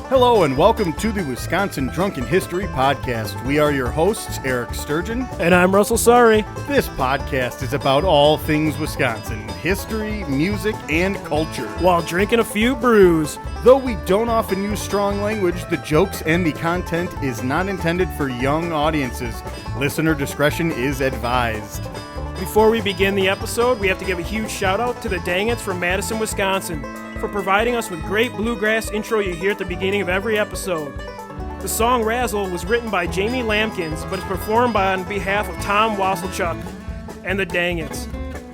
Hello and welcome to the Wisconsin Drunken History Podcast. We are your hosts, Eric Sturgeon. And I'm Russell Sorry. This podcast is about all things Wisconsin, history, music, and culture. While drinking a few brews. Though we don't often use strong language, the jokes and the content is not intended for young audiences. Listener discretion is advised. Before we begin the episode, we have to give a huge shout out to the Dangets from Madison, Wisconsin, for providing us with great bluegrass intro you hear at the beginning of every episode. The song Razzle was written by Jamie Lampkins, but is performed on behalf of Tom Wasselchuk and the Dangets.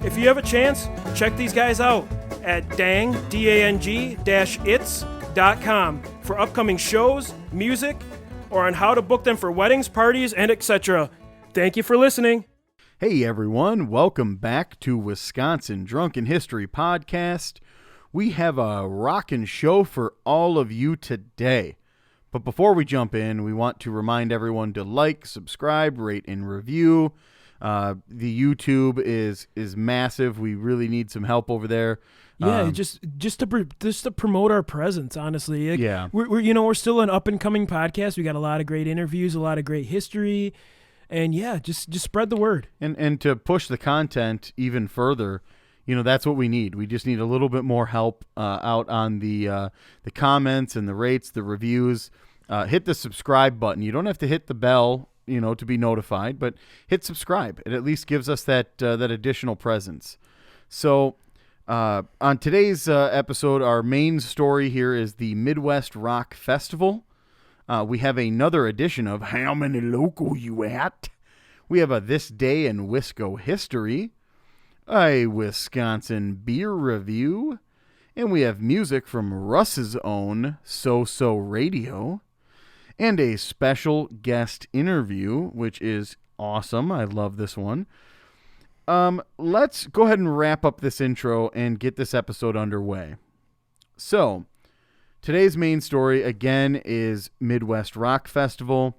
If you have a chance, check these guys out at dang-its.com for upcoming shows, music, or on how to book them for weddings, parties, and etc. Thank you for listening. Hey everyone, welcome back to Wisconsin Drunken History Podcast. We have a rockin' show for all of you today. But before we jump in, we want to remind everyone to like, subscribe, rate, and review. The YouTube is massive. We really need some help over there. Yeah, just to promote our presence, honestly. Yeah, we're still an up and coming podcast. We got a lot of great interviews, a lot of great history, and yeah, just spread the word. And to push the content even further, that's what we need. We just need a little bit more help out on the comments and the rates, the reviews. Hit the subscribe button. You don't have to hit the bell, to be notified, but hit subscribe. It at least gives us that additional presence. So on today's episode, our main story here is the Midwest Rock Festival. We have another edition of How Many Local You At? We have a This Day in Wisco History, a Wisconsin beer review, and we have music from Russ's own So-So Radio, and a special guest interview, which is awesome. I love this one. Let's go ahead and wrap up this intro and get this episode underway. So, today's main story, again, is Midwest Rock Festival.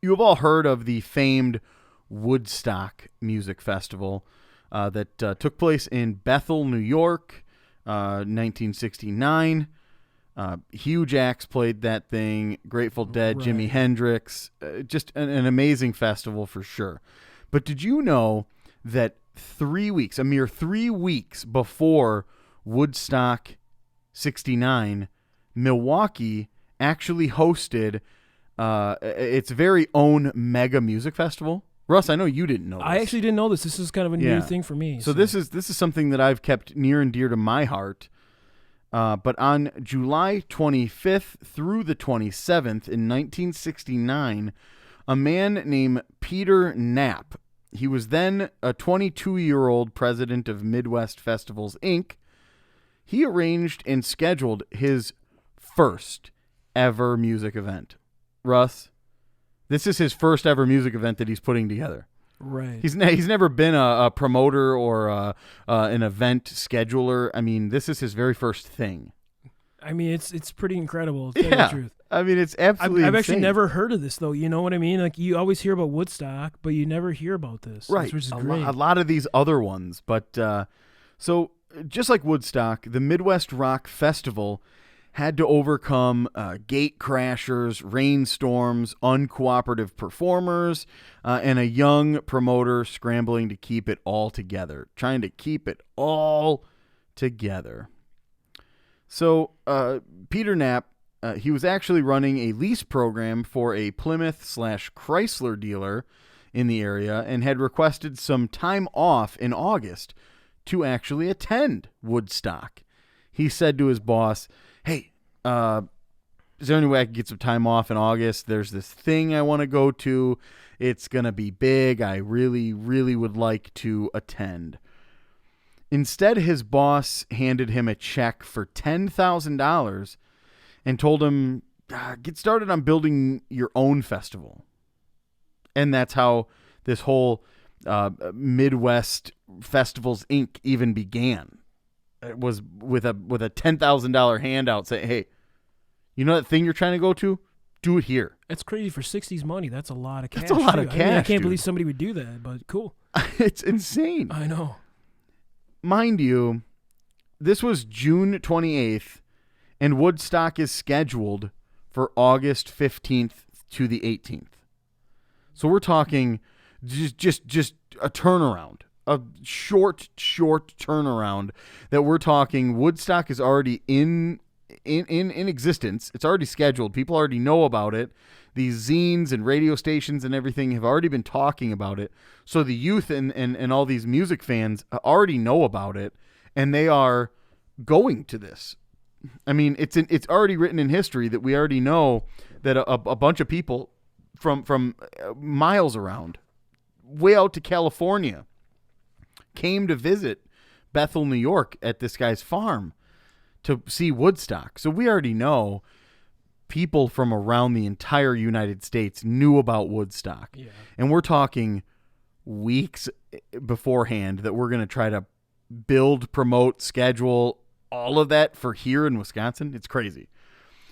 You have all heard of the famed Woodstock Music Festival that took place in Bethel, New York, 1969. Huge acts played that thing. Grateful Dead, right. Jimi Hendrix. Just an amazing festival for sure. But did you know that a mere 3 weeks before Woodstock 69, Milwaukee actually hosted its very own mega music festival? Russ, I know you didn't know this. I actually didn't know this. This is kind of a new thing for me. So this is something that I've kept near and dear to my heart. But on July 25th through the 27th in 1969, a man named Peter Knapp, he was then a 22-year-old president of Midwest Festivals, Inc., he arranged and scheduled his first ever music event. Russ, this is his first ever music event that he's putting together. Right. He's never been a promoter or an event scheduler. I mean, this is his very first thing. I mean, it's pretty incredible, to tell you the truth. I mean, it's absolutely I've insane. actually never heard of this, though. You know what I mean? Like, you always hear about Woodstock, but you never hear about this. Right. Which is great. A lot of these other ones. But so just like Woodstock, the Midwest Rock Festival had to overcome gate crashers, rainstorms, uncooperative performers, and a young promoter scrambling to keep it all together, trying to keep it all together. So Peter Knapp, he was actually running a lease program for a Plymouth/Chrysler dealer in the area and had requested some time off in August to actually attend Woodstock. He said to his boss, "Hey, is there any way I can get some time off in August? There's this thing I want to go to. It's going to be big. I really, really would like to attend." Instead, his boss handed him a check for $10,000 and told him, get started on building your own festival. And that's how this whole Midwest Festivals, Inc. even began. It was with a $10,000 handout saying, hey, you know that thing you're trying to go to? Do it here. That's crazy for 60s money. That's a lot of cash. That's a lot of cash. I can't believe somebody would do that, but cool. It's insane. I know. Mind you, this was June 28th, and Woodstock is scheduled for August 15th to the 18th. So we're talking just a turnaround, a short turnaround that we're talking. Woodstock is already in existence. It's already scheduled. People already know about it. These zines and radio stations and everything have already been talking about it. So the youth and all these music fans already know about it, and they are going to this. I mean, it's already written in history that we already know that a bunch of people from miles around, way out to California, came to visit Bethel, New York at this guy's farm to see Woodstock. So we already know people from around the entire United States knew about Woodstock. Yeah. And we're talking weeks beforehand that we're going to try to build, promote, schedule, all of that for here in Wisconsin. It's crazy.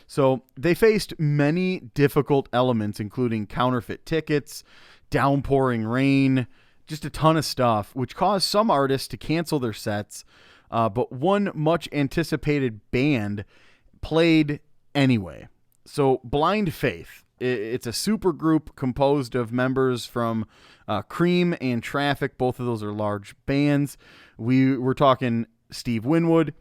So they faced many difficult elements, including counterfeit tickets, downpouring rain, just a ton of stuff, which caused some artists to cancel their sets. But one much anticipated band played anyway. So Blind Faith, it's a super group composed of members from Cream and Traffic. Both of those are large bands. We're talking Steve Winwood,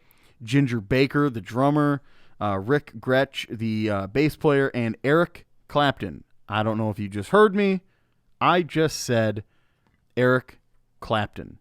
Ginger Baker, the drummer, Rick Gretsch, the bass player, and Eric Clapton. I don't know if you just heard me. I just said Eric Clapton.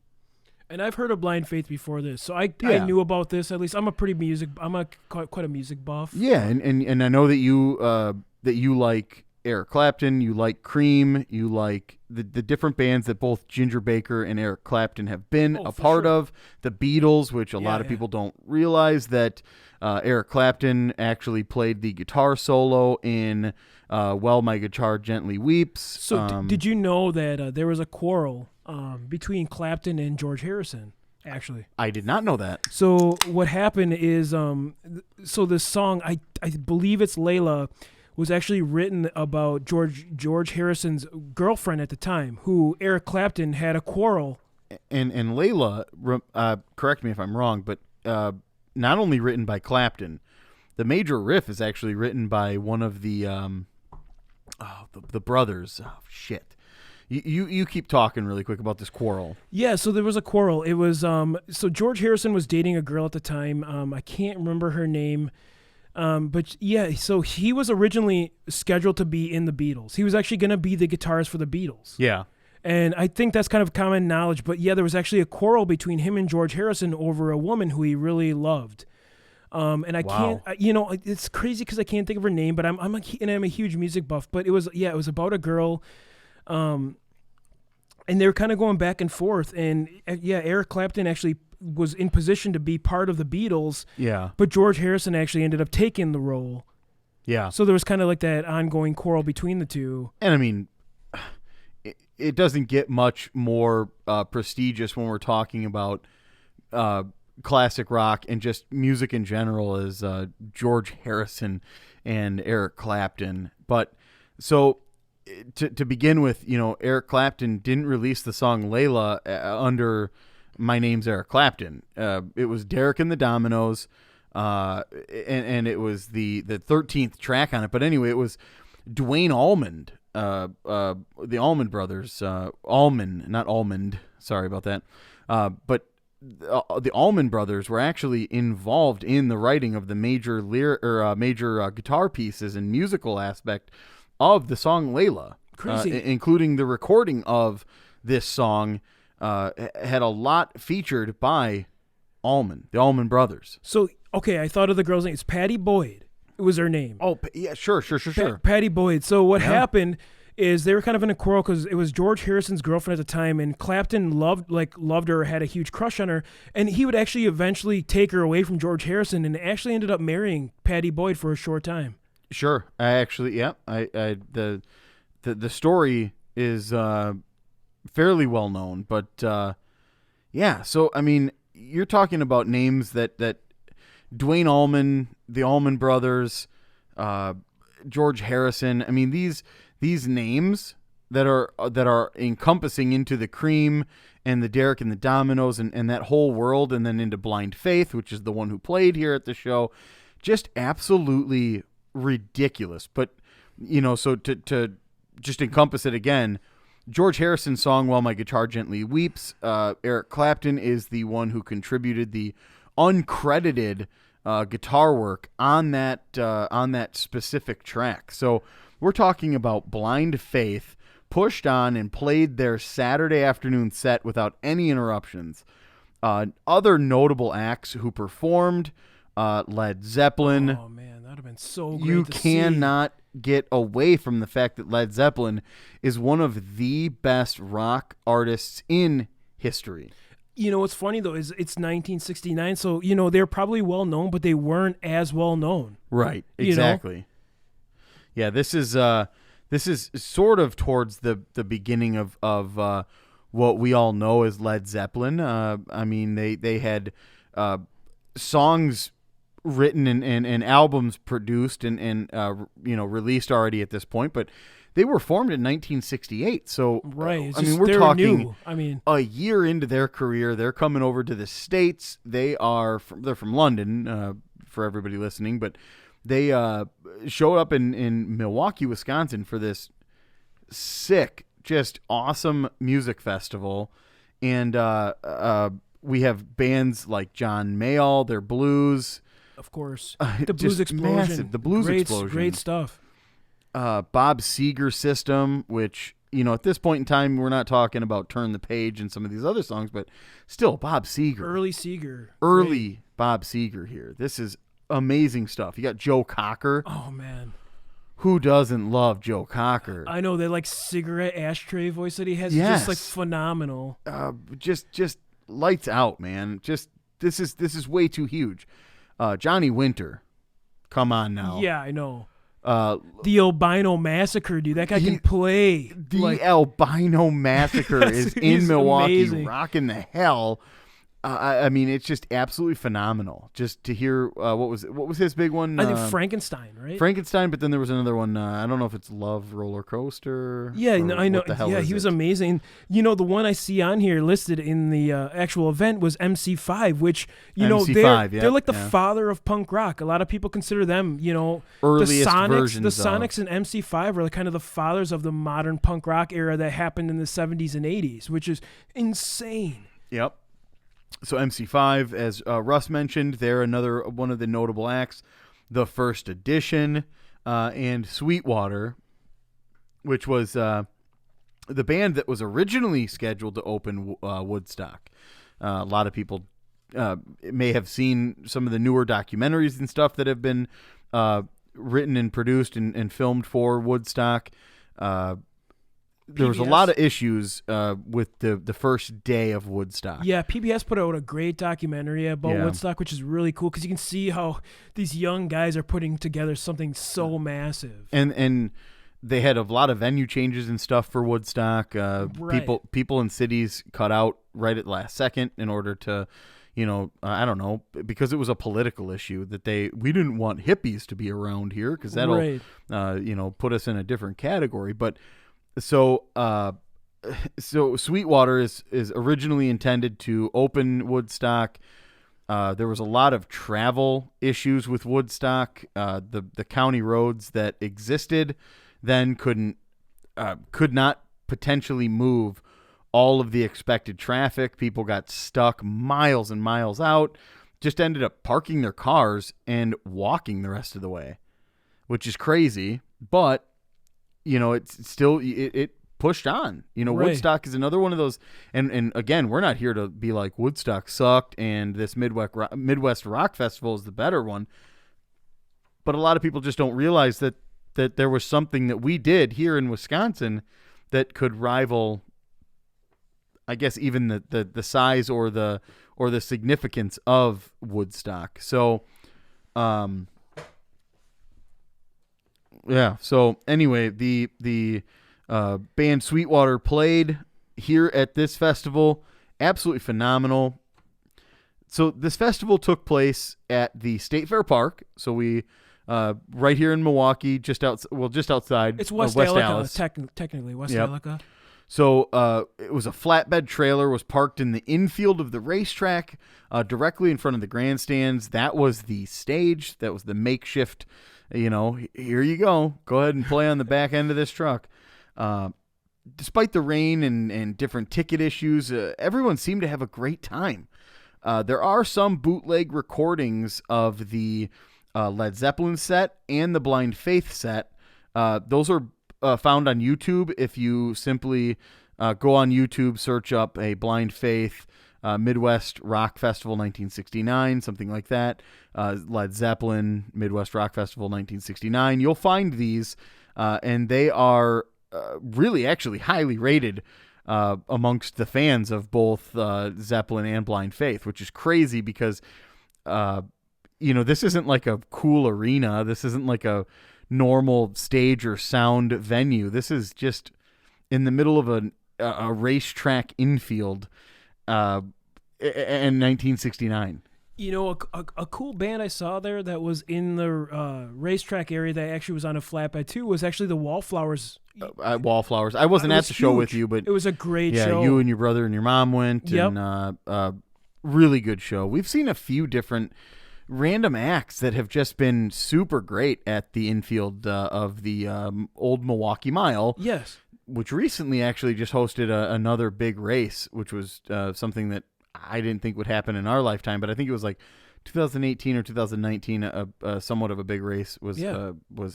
And I've heard of Blind Faith before this, so I knew about this. At least I'm quite a music buff. Yeah, and I know that you like Eric Clapton, you like Cream, you like the different bands that both Ginger Baker and Eric Clapton have been a part of. The Beatles, which a lot of people don't realize that Eric Clapton actually played the guitar solo in While My Guitar Gently Weeps. So did you know that there was a quarrel between Clapton and George Harrison, actually? I did not know that. So what happened is, so this song, I believe it's Layla, was actually written about George Harrison's girlfriend at the time, who Eric Clapton had a quarrel. And Layla, correct me if I'm wrong, but not only written by Clapton, the major riff is actually written by one of the brothers. Oh, shit. You keep talking really quick about this quarrel. Yeah, so there was a quarrel. It was so George Harrison was dating a girl at the time. I can't remember her name. But yeah, so he was originally scheduled to be in the Beatles. He was actually going to be the guitarist for the Beatles. Yeah. And I think that's kind of common knowledge. But yeah, there was actually a quarrel between him and George Harrison over a woman who he really loved. And I can't, it's crazy because I can't think of her name, but I'm a huge music buff. But it was about a girl. And they were kind of going back and forth. And Eric Clapton actually was in position to be part of the Beatles. Yeah. But George Harrison actually ended up taking the role. Yeah. So there was kind of like that ongoing quarrel between the two. And I mean, it doesn't get much more prestigious when we're talking about classic rock and just music in general as George Harrison and Eric Clapton. But so to begin with, Eric Clapton didn't release the song Layla under My Name's Eric Clapton. It was Derek and the Dominoes, and it was the 13th track on it. But anyway, it was Dwayne Allman, the Allman Brothers, Allman, not Almond. Sorry about that. But the Allman Brothers were actually involved in the writing of the major guitar pieces and musical aspect of the song Layla. Crazy. Including the recording of this song. Had a lot featured by Allman, the Allman Brothers. So, okay, I thought of the girl's name. It's Patty Boyd. It was her name. Oh, yeah, sure. Patty Boyd. So what happened is they were kind of in a quarrel because it was George Harrison's girlfriend at the time, and Clapton loved her, had a huge crush on her, and he would actually eventually take her away from George Harrison, and actually ended up marrying Patty Boyd for a short time. Sure, the story is fairly well known, but so I mean, you're talking about names that Dwayne Allman, the Allman Brothers, George Harrison. I mean, these names that are encompassing into the Cream and the Derek and the Dominoes and that whole world, and then into Blind Faith, which is the one who played here at the show, just absolutely ridiculous. But, so to just encompass it again, George Harrison's song "While My Guitar Gently Weeps," Eric Clapton is the one who contributed the uncredited guitar work on that specific track. So we're talking about Blind Faith pushed on and played their Saturday afternoon set without any interruptions. Other notable acts who performed, Led Zeppelin. Oh man, that'd have been so great. You to cannot get away from the fact that Led Zeppelin is one of the best rock artists in history. What's funny though is it's 1969, so they're probably well known, but they weren't as well known. Right, exactly. Yeah, this is sort of towards the beginning of what we all know as Led Zeppelin. I mean, they had songs written and albums produced and released already at this point, but they were formed in 1968. So right, we're talking new. A year into their career, they're coming over to the States. They're from London, for everybody listening, but they showed up in Milwaukee, Wisconsin for this sick, just awesome music festival. And we have bands like John Mayall, their blues. Of course. The Blues Explosion. Massive. The Blues Explosion. Great stuff. Bob Seger System, which, at this point in time, we're not talking about Turn the Page and some of these other songs, but still Bob Seger. Early Seger. Early Great. Bob Seger here. This is amazing stuff. You got Joe Cocker. Oh, man. Who doesn't love Joe Cocker? I know, that cigarette ashtray voice that he has Yes. is just phenomenal. Just lights out, man. Just this is way too huge. Johnny Winter, come on now. Yeah, I know. The Albino Massacre, dude. That guy can play. The Albino Massacre is in Milwaukee, amazing. rocking the hell. I mean, it's just absolutely phenomenal. Just to hear what was his big one? I think Frankenstein, right? Frankenstein, but then there was another one. I don't know if it's Love Roller Coaster. Yeah, I know. What the hell yeah, is he was it? amazing. The one I see on here listed in the actual event was MC5, which MC5, they're like the father of punk rock. A lot of people consider them, Earliest the Sonics. versions The Sonics and MC5 are kind of the fathers of the modern punk rock era that happened in the 70s and 80s, which is insane. Yep. So MC5, as Russ mentioned, they're another one of the notable acts. The First Edition and Sweetwater, which was the band that was originally scheduled to open Woodstock. A lot of people may have seen some of the newer documentaries and stuff that have been written and produced and filmed for Woodstock. There was a lot of issues with the first day of Woodstock. Yeah, PBS put out a great documentary about Woodstock, which is really cool because you can see how these young guys are putting together something so massive. And they had a lot of venue changes and stuff for Woodstock. Right. People in cities cut out right at the last second in order to, I don't know, because it was a political issue that we didn't want hippies to be around here because that'll, put us in a different category. But So Sweetwater is originally intended to open Woodstock. There was a lot of travel issues with Woodstock. The county roads that existed then could not potentially move all of the expected traffic. People got stuck miles and miles out, just ended up parking their cars and walking the rest of the way, which is crazy, but it's still it pushed on. Right. Woodstock is another one of those, and again, we're not here to be like Woodstock sucked and this Midwest Rock Festival is the better one. But a lot of people just don't realize that there was something that we did here in Wisconsin that could rival, I guess, even the size or the significance of Woodstock. So, yeah. So anyway, the band Sweetwater played here at this festival. Absolutely phenomenal. So this festival took place at the State Fair Park. So we right here in Milwaukee, just outside. It's West West Allica, Dallas. technically West Yep. Allica. So it was a flatbed trailer, was parked in the infield of the racetrack, directly in front of the grandstands. That was the stage. That was the makeshift, here you go. Go ahead and play on the back end of this truck. Despite the rain and different ticket issues, everyone seemed to have a great time. There are some bootleg recordings of the Led Zeppelin set and the Blind Faith set. Those are found on YouTube. If you simply go on YouTube, search up a Blind Faith Midwest Rock Festival 1969, something like that, Led Zeppelin Midwest Rock Festival 1969, you'll find these, and they are really actually highly rated amongst the fans of both Zeppelin and Blind Faith, which is crazy because, this isn't like a cool arena. This isn't like a normal stage or sound venue. This is just in the middle of a racetrack infield in 1969. A cool band I saw there that was in the racetrack area that actually was on a flatbed too was actually the Wallflowers. Wallflowers. I wasn't at the show with you, but it was a great show. Yeah, you and your brother and your mom went, Yep. and really good show. We've seen a few different random acts that have just been super great at the infield of the old Milwaukee Mile. Yes. Which recently actually just hosted another big race, which was something that I didn't think would happen in our lifetime, but I think it was like 2018 or 2019, somewhat of a big race was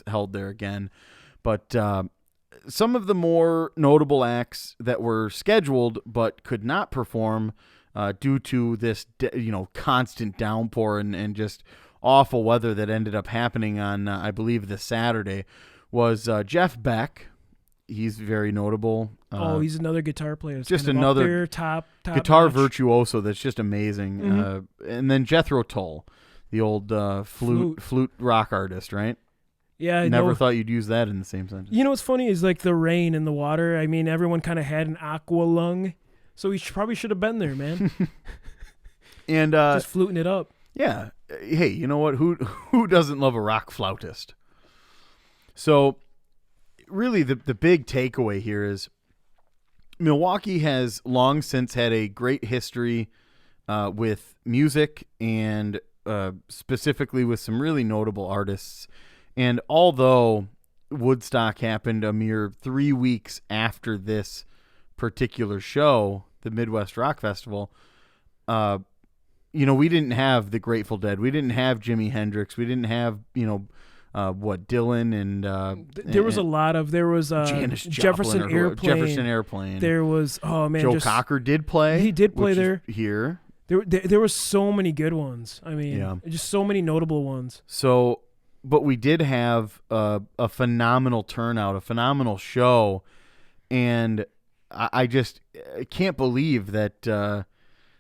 held there again. But some of the more notable acts that were scheduled but could not perform due to this, constant downpour and just awful weather that ended up happening on, I believe, this Saturday, was Jeff Beck. He's very notable. He's another guitar player. It's just kind of another up there, top guitar notch. virtuoso that's just amazing. Mm-hmm. And then Jethro Tull, the old flute rock artist, right? Yeah, I never know. thought you'd use that in the same sentence. You know what's funny is like the rain and the water. I mean, everyone kind of had an aqua lung, so we probably should have been there, man. And just fluting it up. Yeah. Hey, you know what? Who doesn't love a rock flautist? So, really, the big takeaway here is Milwaukee has long since had a great history with music and specifically with some really notable artists. And although Woodstock happened a mere 3 weeks after this particular show, the Midwest Rock Festival, we didn't have the Grateful Dead. We didn't have Jimi Hendrix. We didn't have, Dylan and there was Janis Jefferson Joplin Airplane. Jefferson Airplane. There was Joe Cocker did play. He did play there. Here. There were so many good ones. I mean, just so many notable ones. So, but we did have a phenomenal turnout, a phenomenal show, and I just can't believe that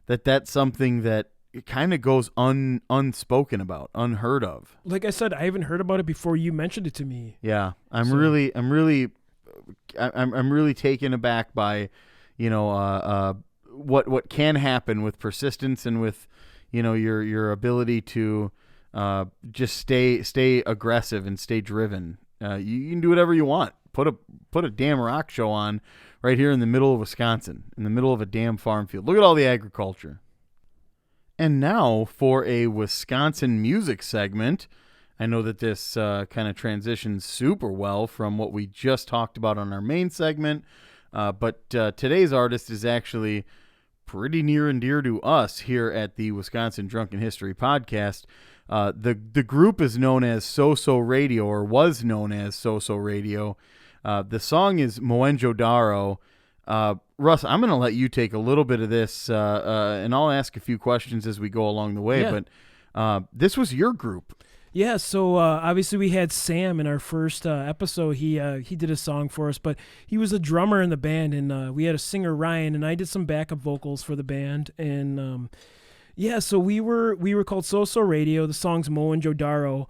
that's something that it kind of goes unspoken about, unheard of. Like I said, I haven't heard about it before you mentioned it to me. Yeah, I'm really taken aback by, what can happen with persistence and with, your ability to just stay aggressive and stay driven. You can do whatever you want. Put a damn rock show on right here in the middle of Wisconsin, in the middle of a damn farm field. Look at all the agriculture. And now for a Wisconsin music segment. I know that this kind of transitions super well from what we just talked about on our main segment, but today's artist is actually pretty near and dear to us here at the Wisconsin Drunken History Podcast. The group is known as So-So Radio, or was known as So-So Radio. The song is Mohenjo-Daro. Russ, I'm going to let you take a little bit of this, and I'll ask a few questions as we go along the way. Yeah. But this was your group. Yeah, so obviously we had Sam in our first episode. He did a song for us, but he was a drummer in the band, and we had a singer, Ryan, and I did some backup vocals for the band. And so we were called So-So Radio. The song's Mohenjo-Daro.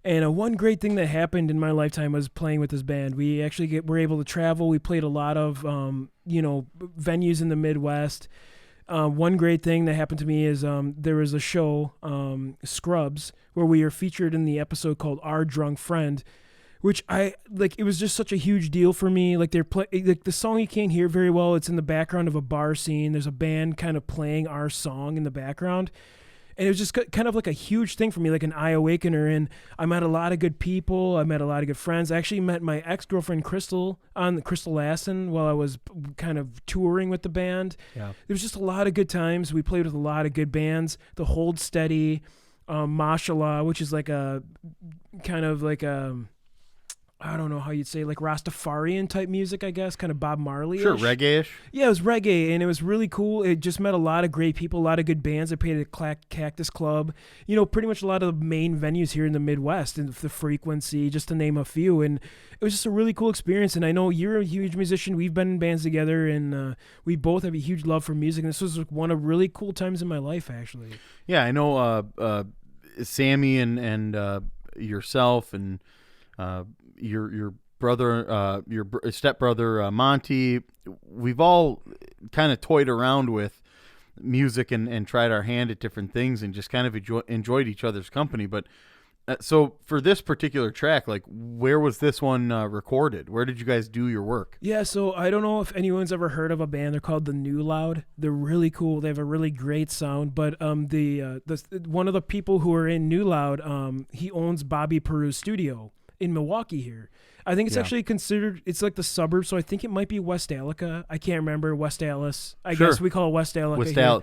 And one great thing that happened in my lifetime was playing with this band. We actually were able to travel. We played a lot of, venues in the Midwest. One great thing that happened to me is there was a show, Scrubs, where we were featured in the episode called Our Drunk Friend, which I like. It was just such a huge deal for me. Like like the song you can't hear very well. It's in the background of a bar scene. There's a band kind of playing our song in the background. And it was just kind of like a huge thing for me, like an eye awakener. And I met a lot of good people. I met a lot of good friends. I actually met my ex-girlfriend, Crystal Lassen, while I was kind of touring with the band. Yeah. There was just a lot of good times. We played with a lot of good bands. The Hold Steady, Mashallah, which is like a kind of like a, I don't know how you'd say, like Rastafarian type music, I guess, kind of Bob Marley-ish. Sure, reggae-ish. Yeah, it was reggae, and it was really cool. It just met a lot of great people, a lot of good bands. I played at Cactus Club, pretty much a lot of the main venues here in the Midwest, and the Frequency, just to name a few. And it was just a really cool experience. And I know you're a huge musician. We've been in bands together, and we both have a huge love for music. And this was one of really cool times in my life, actually. Yeah, I know Sammy and yourself and your brother, your stepbrother Monty, we've all kind of toyed around with music and tried our hand at different things and just kind of enjoyed each other's company. But so for this particular track, like, where was this one recorded? Where did you guys do your work? Yeah, so I don't know if anyone's ever heard of a band. They're called the New Loud. They're really cool. They have a really great sound. But the one of the people who are in New Loud, he owns Bobby Peru's studio in Milwaukee here. I think it's actually considered, it's like the suburbs, so I think it might be West Allica. I can't remember. West Allis. I guess we call it West Allica.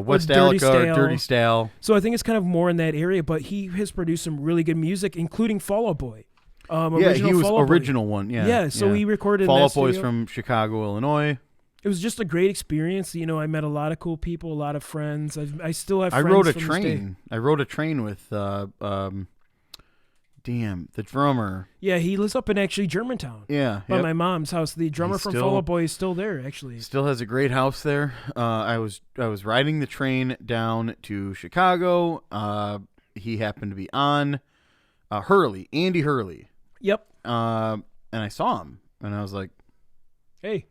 West Allica or Dirty Stale. So I think it's kind of more in that area, but he has produced some really good music, including Fall Out Boy. He was original one. Yeah, so he recorded Fall in that Out Boy's studio. From Chicago, Illinois. It was just a great experience. I met a lot of cool people, a lot of friends. I still have friends. I rode a train with the drummer. Yeah, he lives up in actually Germantown. Yeah. By my mom's house. The drummer from Fall Out Boy is still there, actually. Still has a great house there. I was riding the train down to Chicago. He happened to be on Andy Hurley. Yep. And I saw him, and I was like, "Hey,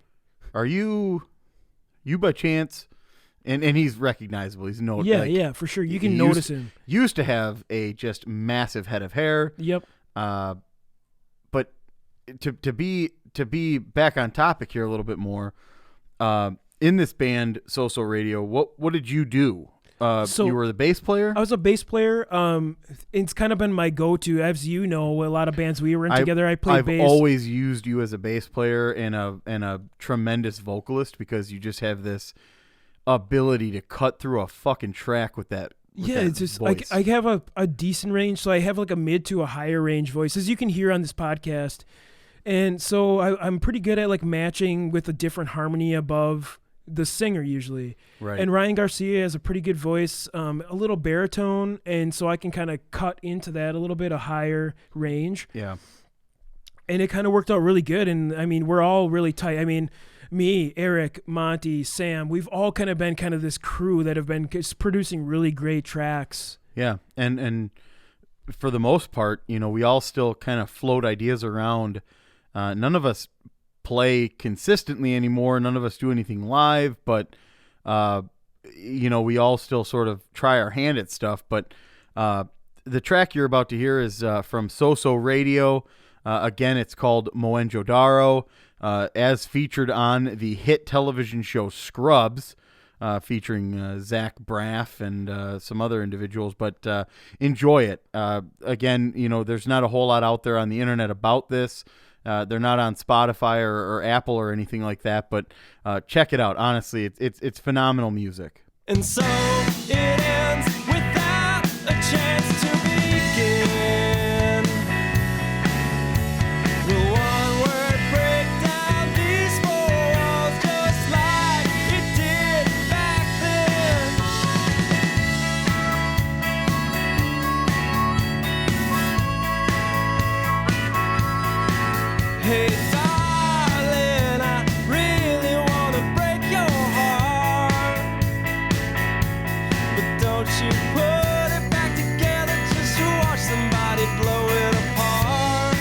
are you by chance?" And he's recognizable. He's yeah, for sure. You can notice him. Used to have a just massive head of hair. Yep. But to be back on topic here a little bit more, in this band So Radio, what did you do? So you were the bass player? I was a bass player. It's kind of been my go-to. As you know, a lot of bands we were in together, I played bass. I've always used you as a bass player and a tremendous vocalist, because you just have this ability to cut through a fucking track with that. It's just voice. I have a decent range, so I have like a mid to a higher range voice, as you can hear on this podcast. And so I'm pretty good at like matching with a different harmony above the singer usually. Right. And Ryan Garcia has a pretty good voice, a little baritone, and so I can kind of cut into that a little bit, a higher range. Yeah. And it kind of worked out really good. And I mean, we're all really tight. I mean, me, Eric, Monty, Sam, we've all kind of been kind of this crew that have been producing really great tracks. Yeah. And for the most part, we all still kind of float ideas around. None of us play consistently anymore. None of us do anything live, but, we all still sort of try our hand at stuff. But the track you're about to hear is from So Radio. Again, it's called Mohenjo-Daro, as featured on the hit television show Scrubs, featuring Zach Braff and some other individuals. But enjoy it. Again, there's not a whole lot out there on the internet about this. They're not on Spotify or Apple or anything like that. But check it out. Honestly, it's phenomenal music. And so it ends without a chance to begin. Will one word break down these four walls just like it did back then? Hey, darling, I really want to break your heart, but don't you put it back together just to watch somebody blow it apart.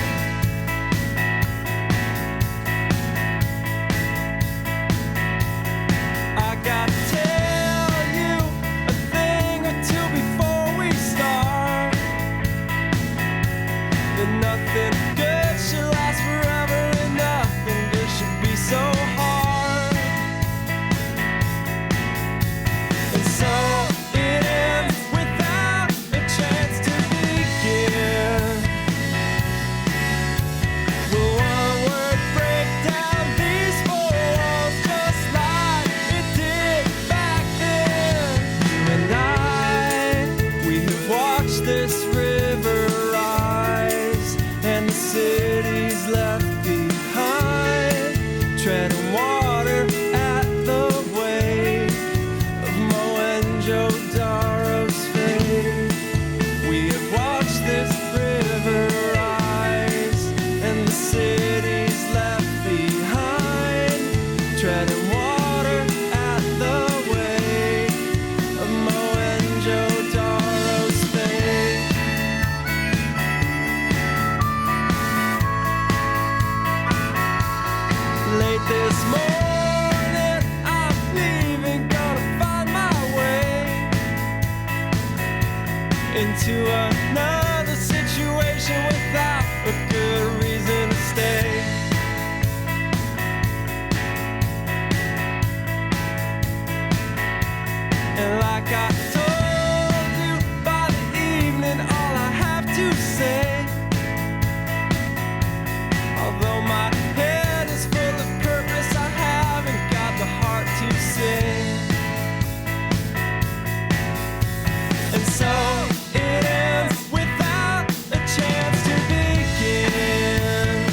I gotta tell you a thing or two before we start. That nothing good into another situation without a good reason to stay. And like I told you, by the evening, all I have to say, although my head is full of purpose, I haven't got the heart to sing. And so it ends without a chance to begin.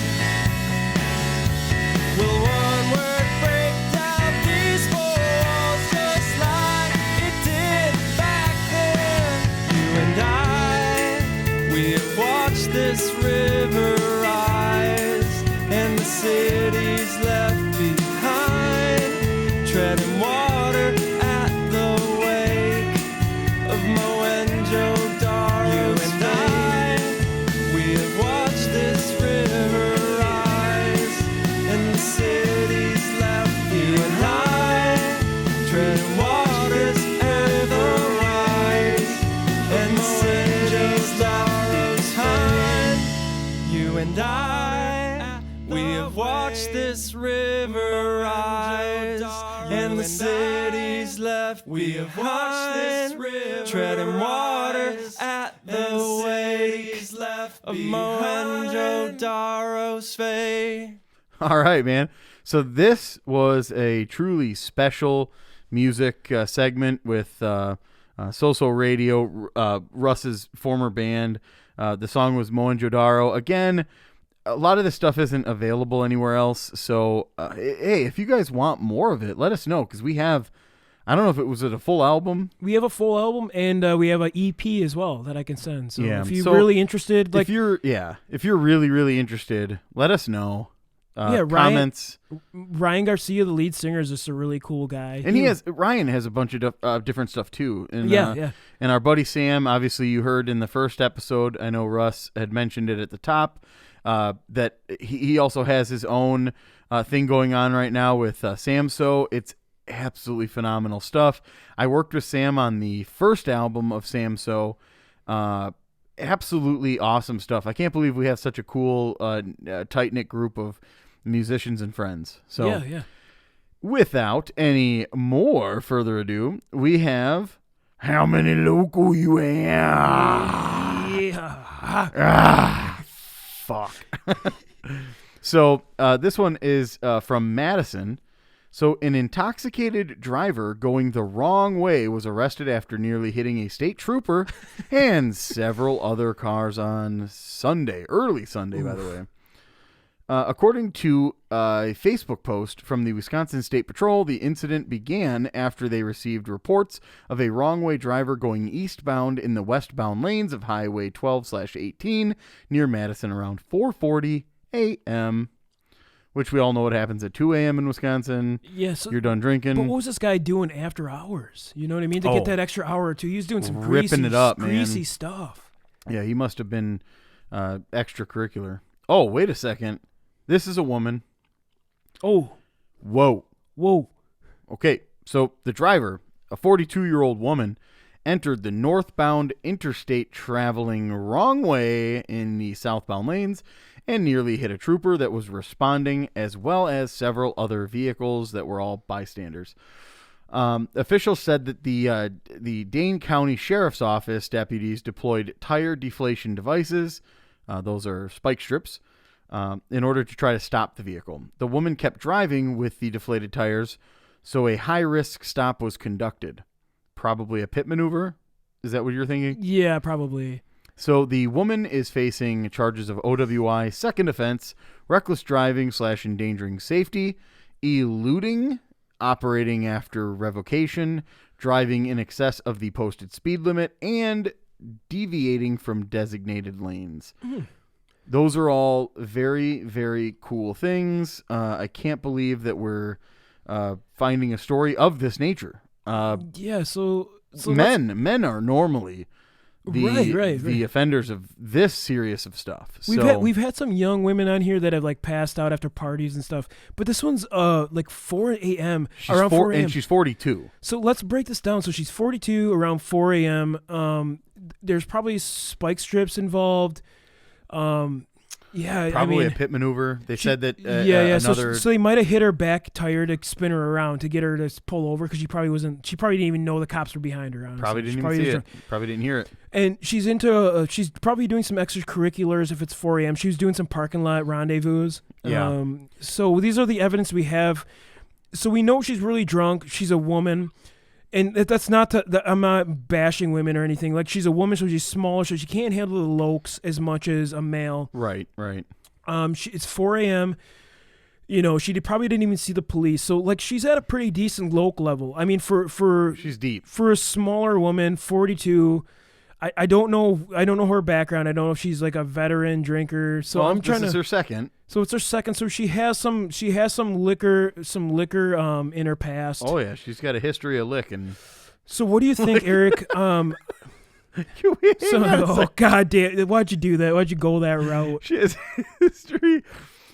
Will one word break down these four walls just like it did back then? You and I, we have watched this river rise, and the cities left behind, treading water at the wake of Mohenjo-Daro. You and I, we have watched this river rise, and the cities left behind. You and I, treading waters at the rise, and the cities left behind. You and I, we have watched this river rise, and the cities left. We have watched this river treading water at the wake of Mohenjo-Daro's fate. All right, man. So this was a truly special music segment with So-So Radio, Russ's former band. The song was Mohenjo-Daro. Again, a lot of this stuff isn't available anywhere else. So, hey, if you guys want more of it, let us know, because we have, I don't know if it was a full album. We have a full album, and we have an EP as well that I can send. So Yeah, if you're so really interested, like if you're really, really interested, let us know. Ryan- Comments. Ryan Garcia, the lead singer, is just a really cool guy. And Ryan has a bunch of different stuff too. And, Yeah. And our buddy Sam, obviously you heard in the first episode, I know Russ had mentioned it at the top, that he also has his own thing going on right now with Samso. It's absolutely phenomenal stuff. I worked with Sam on the first album of Samso. Absolutely awesome stuff. I can't believe we have such a cool, tight-knit group of musicians and friends. So Yeah. without any more further ado, we have How Many Local You Have? Yeah. Fuck. So this one is from Madison. So an intoxicated driver going the wrong way was arrested after nearly hitting a state trooper and several other cars on Sunday, early Sunday, by the way. According to a Facebook post from the Wisconsin State Patrol, the incident began after they received reports of a wrong-way driver going eastbound in the westbound lanes of Highway 12/18 near Madison around 4:40 a.m., which we all know what happens at 2 a.m. in Wisconsin. Yeah, so, you're done drinking. But what was this guy doing after hours? You know what I mean? To get that extra hour or two. He was doing some ripping it up, greasy man. stuff. Yeah, he must have been extracurricular. Oh, wait a second. This is a woman. Oh. Whoa. Okay, so the driver, a 42-year-old woman, entered the northbound interstate traveling wrong way in the southbound lanes and nearly hit a trooper that was responding, as well as several other vehicles that were all bystanders. Officials said that the Dane County Sheriff's Office deputies deployed tire deflation devices, those are spike strips, in order to try to stop the vehicle. The woman kept driving with the deflated tires, so a high-risk stop was conducted. Probably a pit maneuver? Is that what you're thinking? Yeah, probably. So the woman is facing charges of OWI, second offense, reckless driving / endangering safety, eluding, operating after revocation, driving in excess of the posted speed limit, and deviating from designated lanes. Those are all very, very cool things. I can't believe that we're finding a story of this nature. Yeah, so men are normally the offenders of this serious of stuff. We've had some young women on here that have like passed out after parties and stuff, but this one's like 4 a.m. around 4 a.m. and she's 42. So let's break this down. So she's 42 around 4 a.m. There's probably spike strips involved. Yeah, probably a pit maneuver. They said that. So they might have hit her back tire to spin her around to get her to pull over because she probably didn't even know the cops were behind her. Honestly. Probably didn't even see it. Probably didn't hear it. And she's she's probably doing some extracurriculars if it's 4 a.m. She was doing some parking lot rendezvous. Yeah. So these are the evidence we have. So we know she's really drunk. She's a woman. And that's not I'm not bashing women or anything. Like, she's a woman, so she's smaller, so she can't handle the lokes as much as a male. Right. It's 4 a.m. She probably didn't even see the police. So, like, she's at a pretty decent loke level. I mean, for she's deep. For a smaller woman, 42. I don't know her background. I don't know if she's like a veteran drinker. So this is her second. So it's her second. So she has some liquor in her past. Oh yeah, she's got a history of licking. So what do you think, Eric? God damn! Why'd you do that? Why'd you go that route? She has history.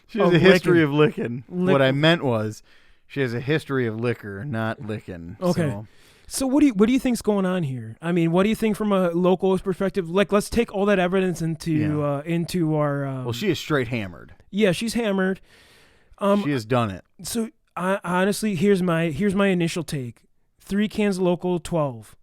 She has a history of licking. What I meant was, she has a history of liquor, not licking. Okay. So what do you think's going on here? I mean, what do you think from a local perspective? Like, let's take all that evidence into our. Well, she is straight hammered. Yeah, she's hammered. She has done it. So honestly, here's my initial take: 3 cans of local, 12,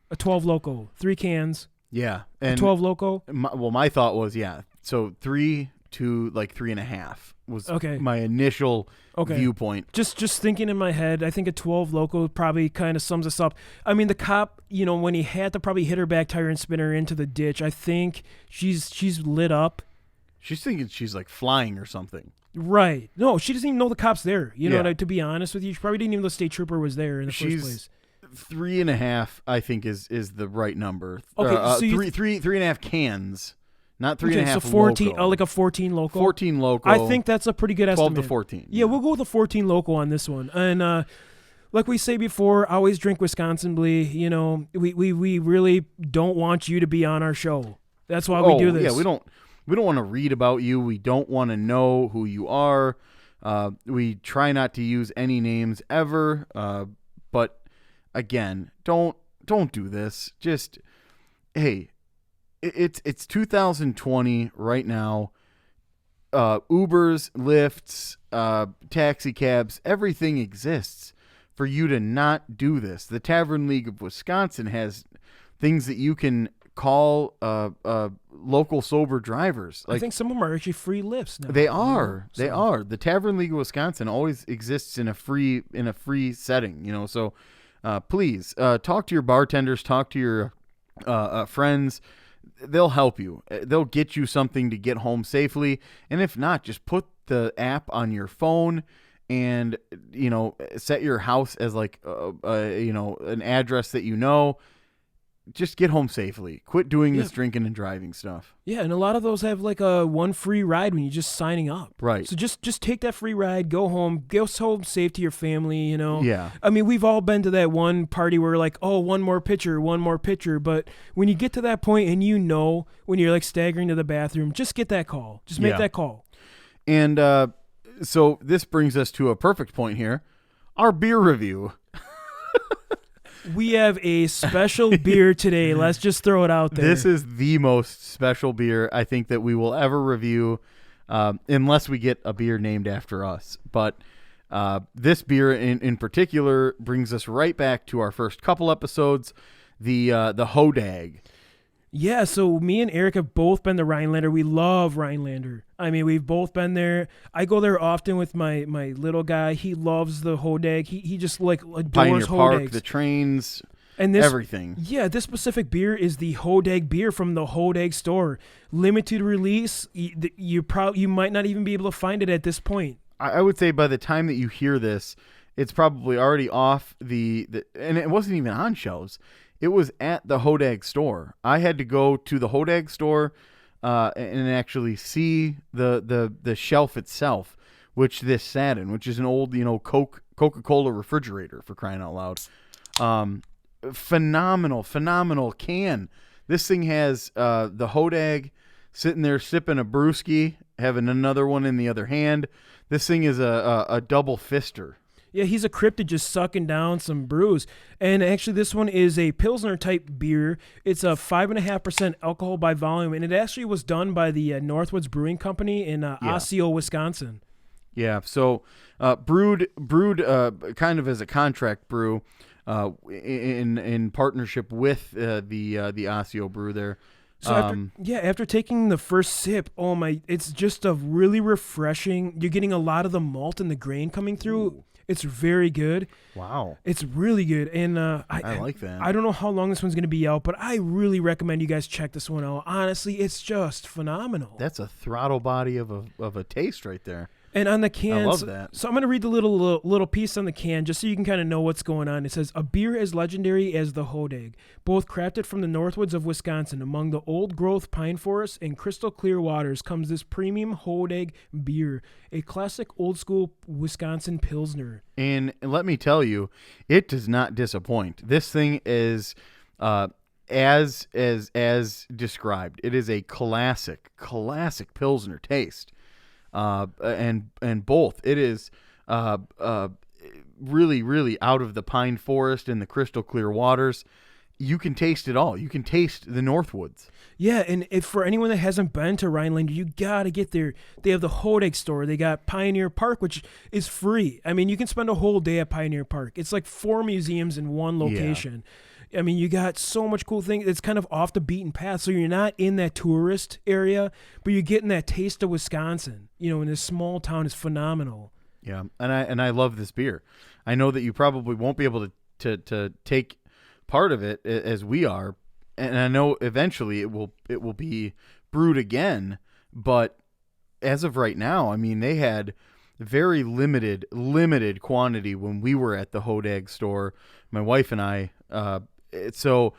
a 12 loco, 3 cans. Yeah, and 12 loco. My thought was so 3 to like 3.5 was my initial viewpoint. Just thinking in my head, I think a 12 loco probably kind of sums us up. I mean, the cop, when he had to probably hit her back tire and spin her into the ditch, I think she's lit up. She's thinking she's like flying or something. Right. No, she doesn't even know the cop's there. To be honest with you, she probably didn't even know the state trooper was there in the first place. 3.5, I think, is the right number. Okay, so 3.5 cans. Not 3.5. So 14, loco. like a 14 loco. 14 loco. I think that's a pretty good 12 estimate. 12 to 14. Yeah, we'll go with a 14 loco on this one. And like we say before, always drink Wisconsin Blee. We really don't want you to be on our show. That's why we do this. Yeah, we don't want to read about you. We don't want to know who you are. We try not to use any names ever. But again, don't do this. Just hey. It's 2020 right now. Ubers, Lyfts, taxi cabs, everything exists for you to not do this. The Tavern League of Wisconsin has things that you can call local sober drivers. I think some of them are actually free lifts now. They are. They are. The Tavern League of Wisconsin always exists in a free setting. So please talk to your bartenders, talk to your friends. They'll help you. They'll get you something to get home safely. And if not, just put the app on your phone and, set your house as like, an address that just get home safely. Quit doing this drinking and driving stuff. Yeah, and a lot of those have like a one free ride when you're just signing up. Right. So just take that free ride, go home safe to your family, Yeah. I mean, we've all been to that one party where like, oh, one more pitcher. But when you get to that point and when you're like staggering to the bathroom, just get that call. Just make that call. And so this brings us to a perfect point here. Our beer review. We have a special beer today. Let's just throw it out there. This is the most special beer I think that we will ever review, unless we get a beer named after us. But this beer in particular brings us right back to our first couple episodes, the Hodag. Yeah, so me and Eric have both been to Rhinelander. We love Rhinelander. I mean, we've both been there. I go there often with my little guy. He loves the Hodag. He just like adores Pioneer Park, Hodags. the trains, and everything. Yeah, this specific beer is the Hodag beer from the Hodag store. Limited release. You might not even be able to find it at this point. I would say by the time that you hear this, it's probably already off and it wasn't even on shelves. It was at the Hodag store. I had to go to the Hodag store and actually see the shelf itself, which this sat in, which is an old, Coca-Cola refrigerator, for crying out loud. Phenomenal can. This thing has the Hodag sitting there sipping a brewski, having another one in the other hand. This thing is a double fister. Yeah, he's a cryptid just sucking down some brews. And actually, this one is a Pilsner type beer. It's a 5.5% alcohol by volume, and it actually was done by the Northwoods Brewing Company in Osseo, Wisconsin. Yeah, so brewed kind of as a contract brew in partnership with the Osseo brew there. So after taking the first sip, oh my, it's just a really refreshing. You're getting a lot of the malt and the grain coming through. Ooh. It's very good. Wow. It's really good. And I like that. I don't know how long this one's going to be out, but I really recommend you guys check this one out. Honestly, it's just phenomenal. That's a throttle body of a taste right there. And on the can, I love that. So I'm going to read the little piece on the can just so you can kind of know what's going on. It says, a beer as legendary as the Hodag, both crafted from the Northwoods of Wisconsin. Among the old-growth pine forests and crystal-clear waters comes this premium Hodag beer, a classic old-school Wisconsin Pilsner. And let me tell you, it does not disappoint. This thing is as described. It is a classic Pilsner taste. And both. It is really, really out of the pine forest and the crystal clear waters. You can taste it all. You can taste the Northwoods. Yeah, and if for anyone that hasn't been to Rhinelander, you got to get there. They have the Hodag store. They got Pioneer Park, which is free. I mean, you can spend a whole day at Pioneer Park. It's like 4 museums in one location. Yeah. I mean, you got so much cool things. It's kind of off the beaten path, so you're not in that tourist area, but you're getting that taste of Wisconsin. In this small town is phenomenal. Yeah, and I love this beer. I know that you probably won't be able to take part of it as we are, and I know eventually it will be brewed again. But as of right now, I mean, they had very limited quantity when we were at the Hodag store. My wife and I. So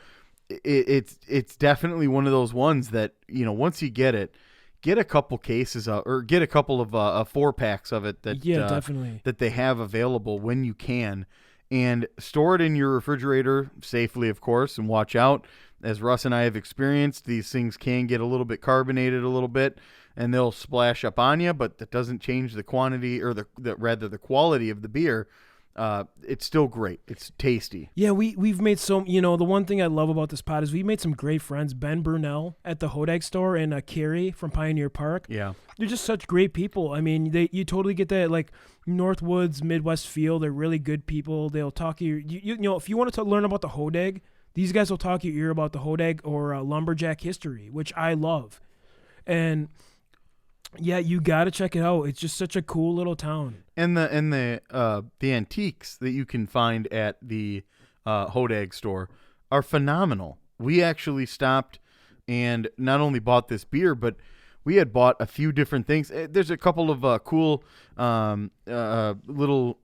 it's definitely one of those ones that, once you get it, get a couple cases or get a couple of 4-packs of it that definitely that they have available when you can, and store it in your refrigerator safely, of course, and watch out. As Russ and I have experienced, these things can get a little bit carbonated a little bit, and they'll splash up on you, but that doesn't change the quantity or the quality of the beer. It's still great. It's tasty. Yeah, we've made the one thing I love about this pod is we made some great friends. Ben Brunel at the Hodag store and Carrie from Pioneer Park. Yeah. They're just such great people. I mean, you totally get that like Northwoods, Midwest feel. They're really good people. They'll talk you if you want to learn about the Hodag, these guys will talk your ear about the Hodag or lumberjack history, which I love. And yeah, you got to check it out. It's just such a cool little town. And the antiques that you can find at the Hodag store are phenomenal. We actually stopped and not only bought this beer, but we had bought a few different things. There's a couple of cool little,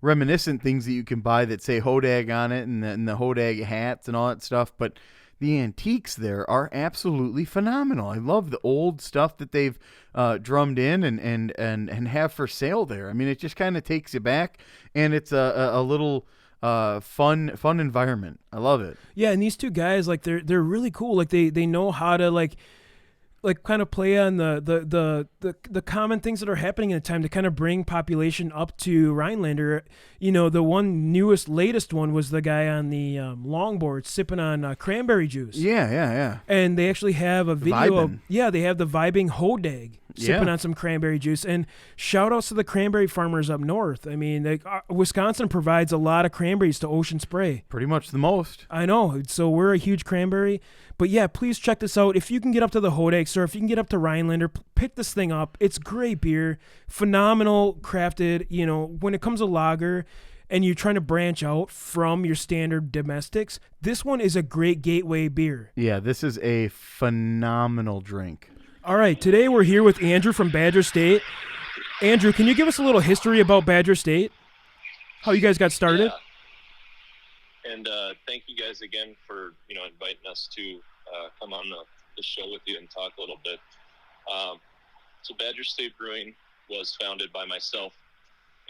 reminiscent things that you can buy that say Hodag on it, and the Hodag hats and all that stuff. But the antiques there are absolutely phenomenal. I love the old stuff that they've drummed in and have for sale there. I mean, it just kind of takes you back, and it's a little fun environment. I love it. Yeah, and these two guys, like they're really cool. Like they know how to like kind of play on the common things that are happening at the time to kind of bring population up to Rhinelander. The one latest one was the guy on the longboard sipping on cranberry juice. Yeah. And they actually have a video. Vibin'. They have the vibing Hodag sipping on some cranberry juice. And shout outs to the cranberry farmers up north. I mean, Wisconsin provides a lot of cranberries to Ocean Spray. Pretty much the most. I know. So we're a huge cranberry. But yeah, please check this out. If you can get up to the Hodag store, if you can get up to Rhinelander, pick this thing up. It's great beer, phenomenal crafted. When it comes to lager and you're trying to branch out from your standard domestics, this one is a great gateway beer. Yeah, this is a phenomenal drink. All right, today we're here with Andrew from Badger State. Andrew, can you give us a little history about Badger State? How you guys got started? Yeah. And thank you guys again for inviting us to come on the show with you and talk a little bit. So Badger State Brewing was founded by myself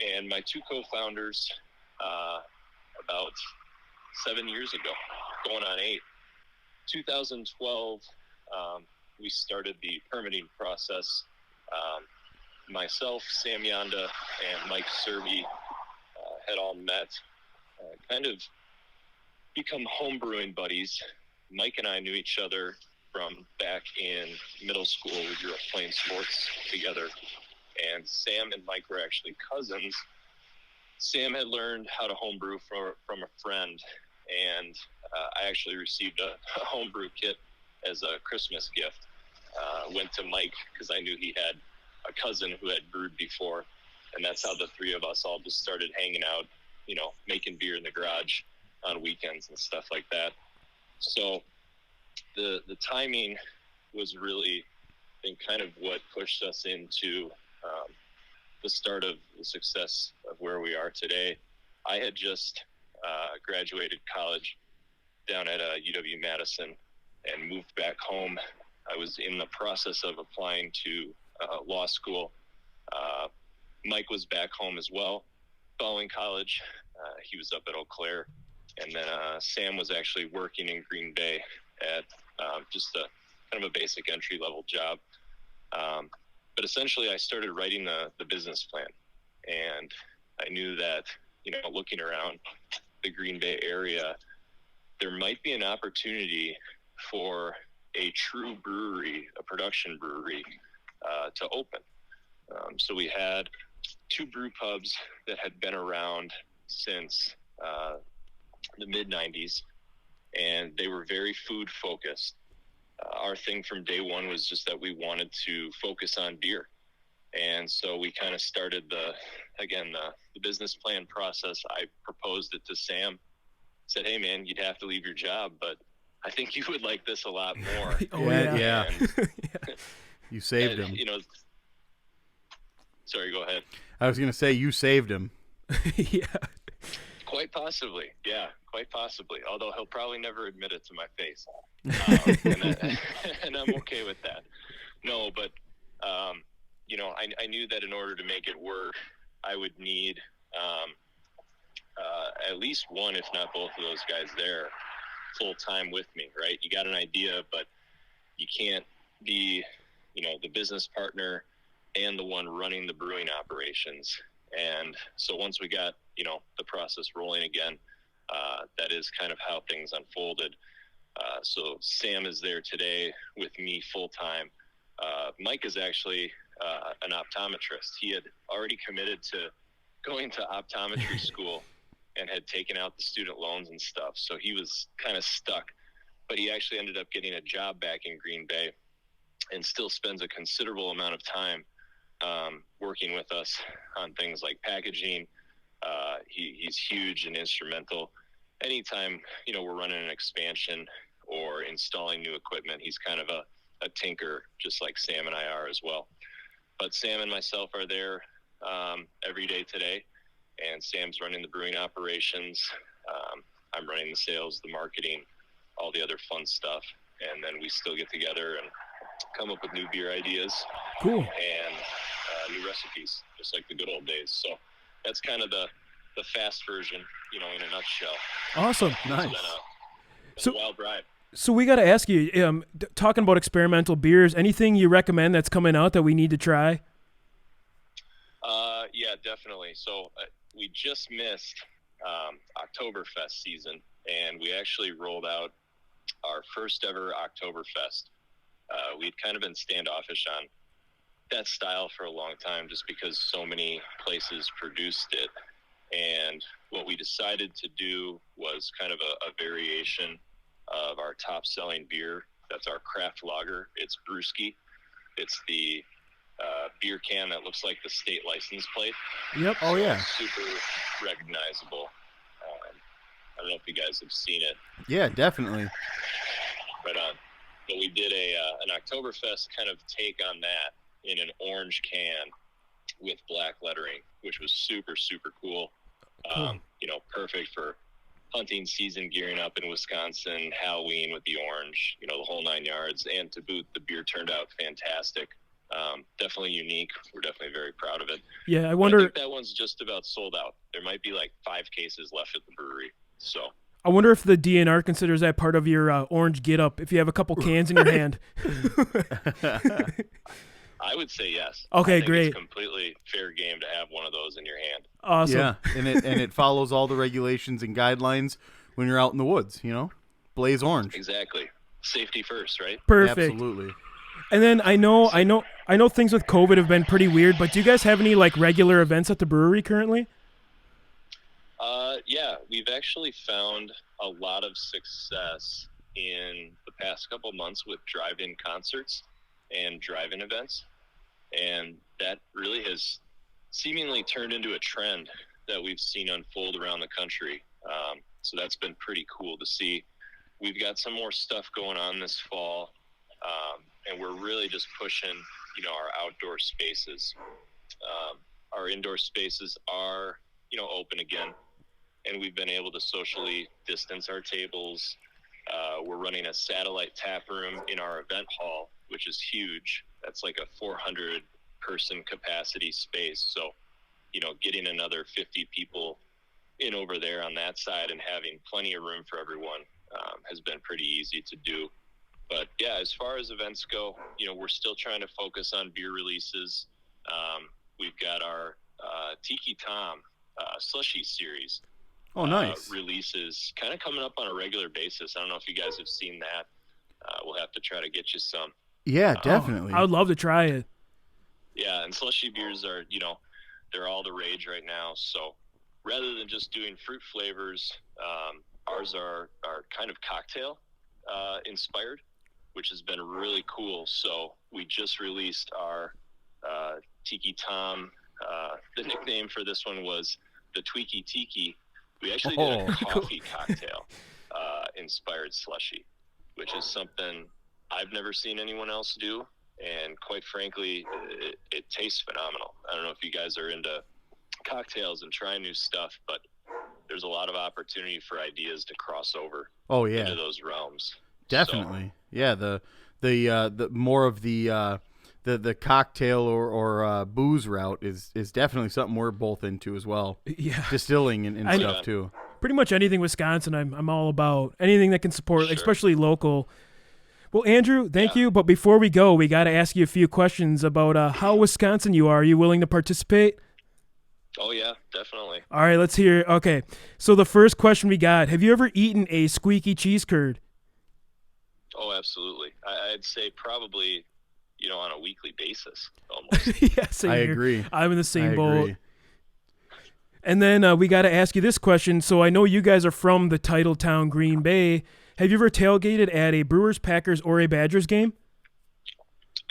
and my two co-founders about 7 years ago, going on 8. 2012, we started the permitting process. Myself, Sam Yonda, and Mike Serby had all met, kind of become homebrewing buddies. Mike and I knew each other from back in middle school. We grew up playing sports together, and Sam and Mike were actually cousins. Sam had learned how to homebrew from a friend, and I actually received a homebrew kit as a Christmas gift. Went to Mike because I knew he had a cousin who had brewed before, and that's how the three of us all just started hanging out, making beer in the garage on weekends and stuff like that. So the timing was really, I think, kind of what pushed us into the start of the success of where we are today. I had just graduated college down at UW-Madison and moved back home. I was in the process of applying to law school. Mike was back home as well following college. He was up at Eau Claire. And then Sam was actually working in Green Bay at just a kind of a basic entry-level job. But essentially, I started writing the business plan. And I knew that, looking around the Green Bay area, there might be an opportunity for a true brewery, a production brewery, to open. So we had 2 brew pubs that had been around since the mid-90s, and they were very food focused. Our thing from day one was just that we wanted to focus on beer. And so we kind of started the business plan process. I proposed it to Sam, said, "Hey man, you'd have to leave your job, but I think you would like this a lot more." Yeah. And, You saved him. Sorry, go ahead. I was going to say you saved him. Yeah. Quite possibly. Yeah, quite possibly. Although he'll probably never admit it to my face. And I'm okay with that. No, but, I knew that in order to make it work, I would need at least one, if not both of those guys there full time with me, right? You got an idea, but you can't be, the business partner and the one running the brewing operations. And so once we got, the process rolling again, that is kind of how things unfolded. So Sam is there today with me full time. Mike is actually an optometrist. He had already committed to going to optometry school and had taken out the student loans and stuff. So he was kind of stuck, but he actually ended up getting a job back in Green Bay and still spends a considerable amount of time working with us on things like packaging. He's huge and instrumental. Anytime, we're running an expansion or installing new equipment, he's kind of a tinker, just like Sam and I are as well. But Sam and myself are there every day today, and Sam's running the brewing operations. I'm running the sales, the marketing, all the other fun stuff. And then we still get together and come up with new beer ideas. Cool. And new recipes, just like the good old days. So that's kind of the fast version, in a nutshell. Awesome. Nice. It's been a wild ride. So we got to ask you, talking about experimental beers, anything you recommend that's coming out that we need to try? Yeah, definitely. So we just missed Oktoberfest season, and we actually rolled out our first ever Oktoberfest. We'd kind of been standoffish on that style for a long time just because so many places produced it. And what we decided to do was kind of a variation of our top selling beer. That's our craft lager. It's Brewski. It's the beer can that looks like the state license plate. Yep. Oh, yeah. Super recognizable. I don't know if you guys have seen it. Yeah, definitely. Right on. But we did an Oktoberfest kind of take on that in an orange can with black lettering, which was super, super cool. Perfect for hunting season, gearing up in Wisconsin, Halloween with the orange, the whole 9 yards. And to boot, the beer turned out fantastic. Definitely unique. We're definitely very proud of it. Yeah, I But wonder. I think that one's just about sold out. There might be like 5 cases left at the brewery. So I wonder if the DNR considers that part of your orange get-up if you have a couple cans in your hand. I would say yes. Okay, I think great. It's completely fair game to have one of those in your hand. Awesome. Yeah, and it follows all the regulations and guidelines when you're out in the woods. Blaze orange. Exactly. Safety first, right? Perfect. Absolutely. And then I know things with COVID have been pretty weird, but do you guys have any like regular events at the brewery currently? Yeah, we've actually found a lot of success in the past couple months with drive-in concerts and drive-in events. And that really has seemingly turned into a trend that we've seen unfold around the country. So that's been pretty cool to see. We've got some more stuff going on this fall, and we're really just pushing, our outdoor spaces. Our indoor spaces are, open again, and we've been able to socially distance our tables. We're running a satellite tap room in our event hall, which is huge. That's like a 400-person capacity space. So, getting another 50 people in over there on that side and having plenty of room for everyone has been pretty easy to do. But, yeah, as far as events go, we're still trying to focus on beer releases. We've got our Tiki Tom Slushy series. Oh, nice. Releases kind of coming up on a regular basis. I don't know if you guys have seen that. We'll have to try to get you some. Yeah, definitely. I would love to try it. Yeah, and slushy beers are, they're all the rage right now. So rather than just doing fruit flavors, ours are kind of cocktail inspired, which has been really cool. So we just released our Tiki Tom. The nickname for this one was the Tweaky Tiki. We actually did a coffee cocktail inspired slushy, which is something I've never seen anyone else do. And quite frankly, it tastes phenomenal. I don't know if you guys are into cocktails and trying new stuff, but there's a lot of opportunity for ideas to cross over into those realms. Definitely. So, yeah, the more of the cocktail or booze route is definitely something we're both into as well. Yeah. Distilling and stuff too. Pretty much anything Wisconsin I'm all about. Anything that can support, Sure. especially local. Well, Andrew, thank you. But before we go, we got to ask you a few questions about how Wisconsin you are. Are you willing to participate? Oh, yeah, definitely. All right, let's hear. Okay, so the first question we got, have you ever eaten a squeaky cheese curd? Oh, absolutely. I'd say probably, on a weekly basis almost. Yeah, same I here. agree. I'm in the same boat. Agree. And then we got to ask you this question. So I know you guys are from the title town, Green Bay. Have you ever tailgated at a Brewers, Packers, or a Badgers game?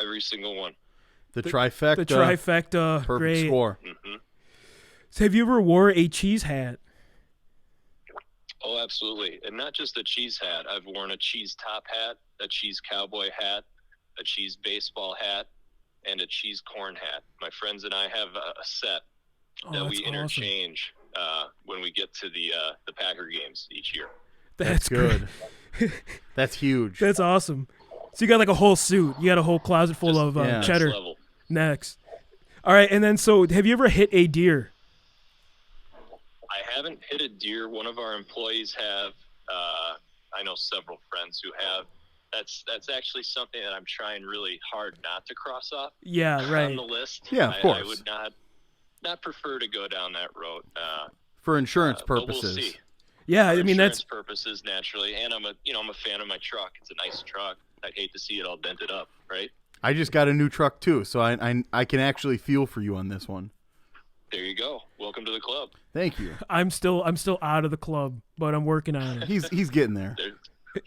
Every single one. The trifecta. The trifecta. Perfect Great. score. Mm-hmm. So have you ever wore a cheese hat? Oh, absolutely. And not just a cheese hat. I've worn a cheese top hat, a cheese cowboy hat, a cheese baseball hat, and a cheese corn hat. My friends and I have a set that we interchange when we get to the Packer games each year. That's good. That's huge. That's awesome. So you got like a whole suit. You got a whole closet full of cheddar. Next level. Next. All right, and then so have you ever hit a deer? I haven't hit a deer. One of our employees have. I know several friends who have. That's actually something that I'm trying really hard not to cross off. Yeah, right. On the list. Yeah, of course. I would not prefer to go down that road. For insurance But purposes. we'll see. Yeah, For I mean insurance that's purposes naturally, and I'm a fan of my truck. It's a nice truck. I'd hate to see it all dented up, right? I just got a new truck too, so I can actually feel for you on this one. There you go. Welcome to the club. Thank you. I'm still out of the club, but I'm working on it. He's getting there.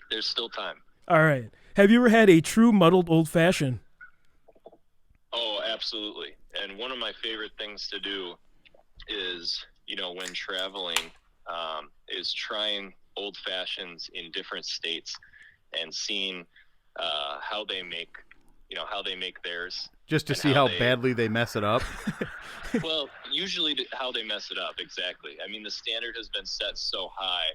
There's still time. All right. Have you ever had a true muddled old fashioned? Oh, absolutely. And one of my favorite things to do is, when traveling, is trying old fashions in different states and seeing how they make theirs. Just to and see how they- badly they mess it up. Well, usually how they mess it up, exactly. I mean, the standard has been set so high.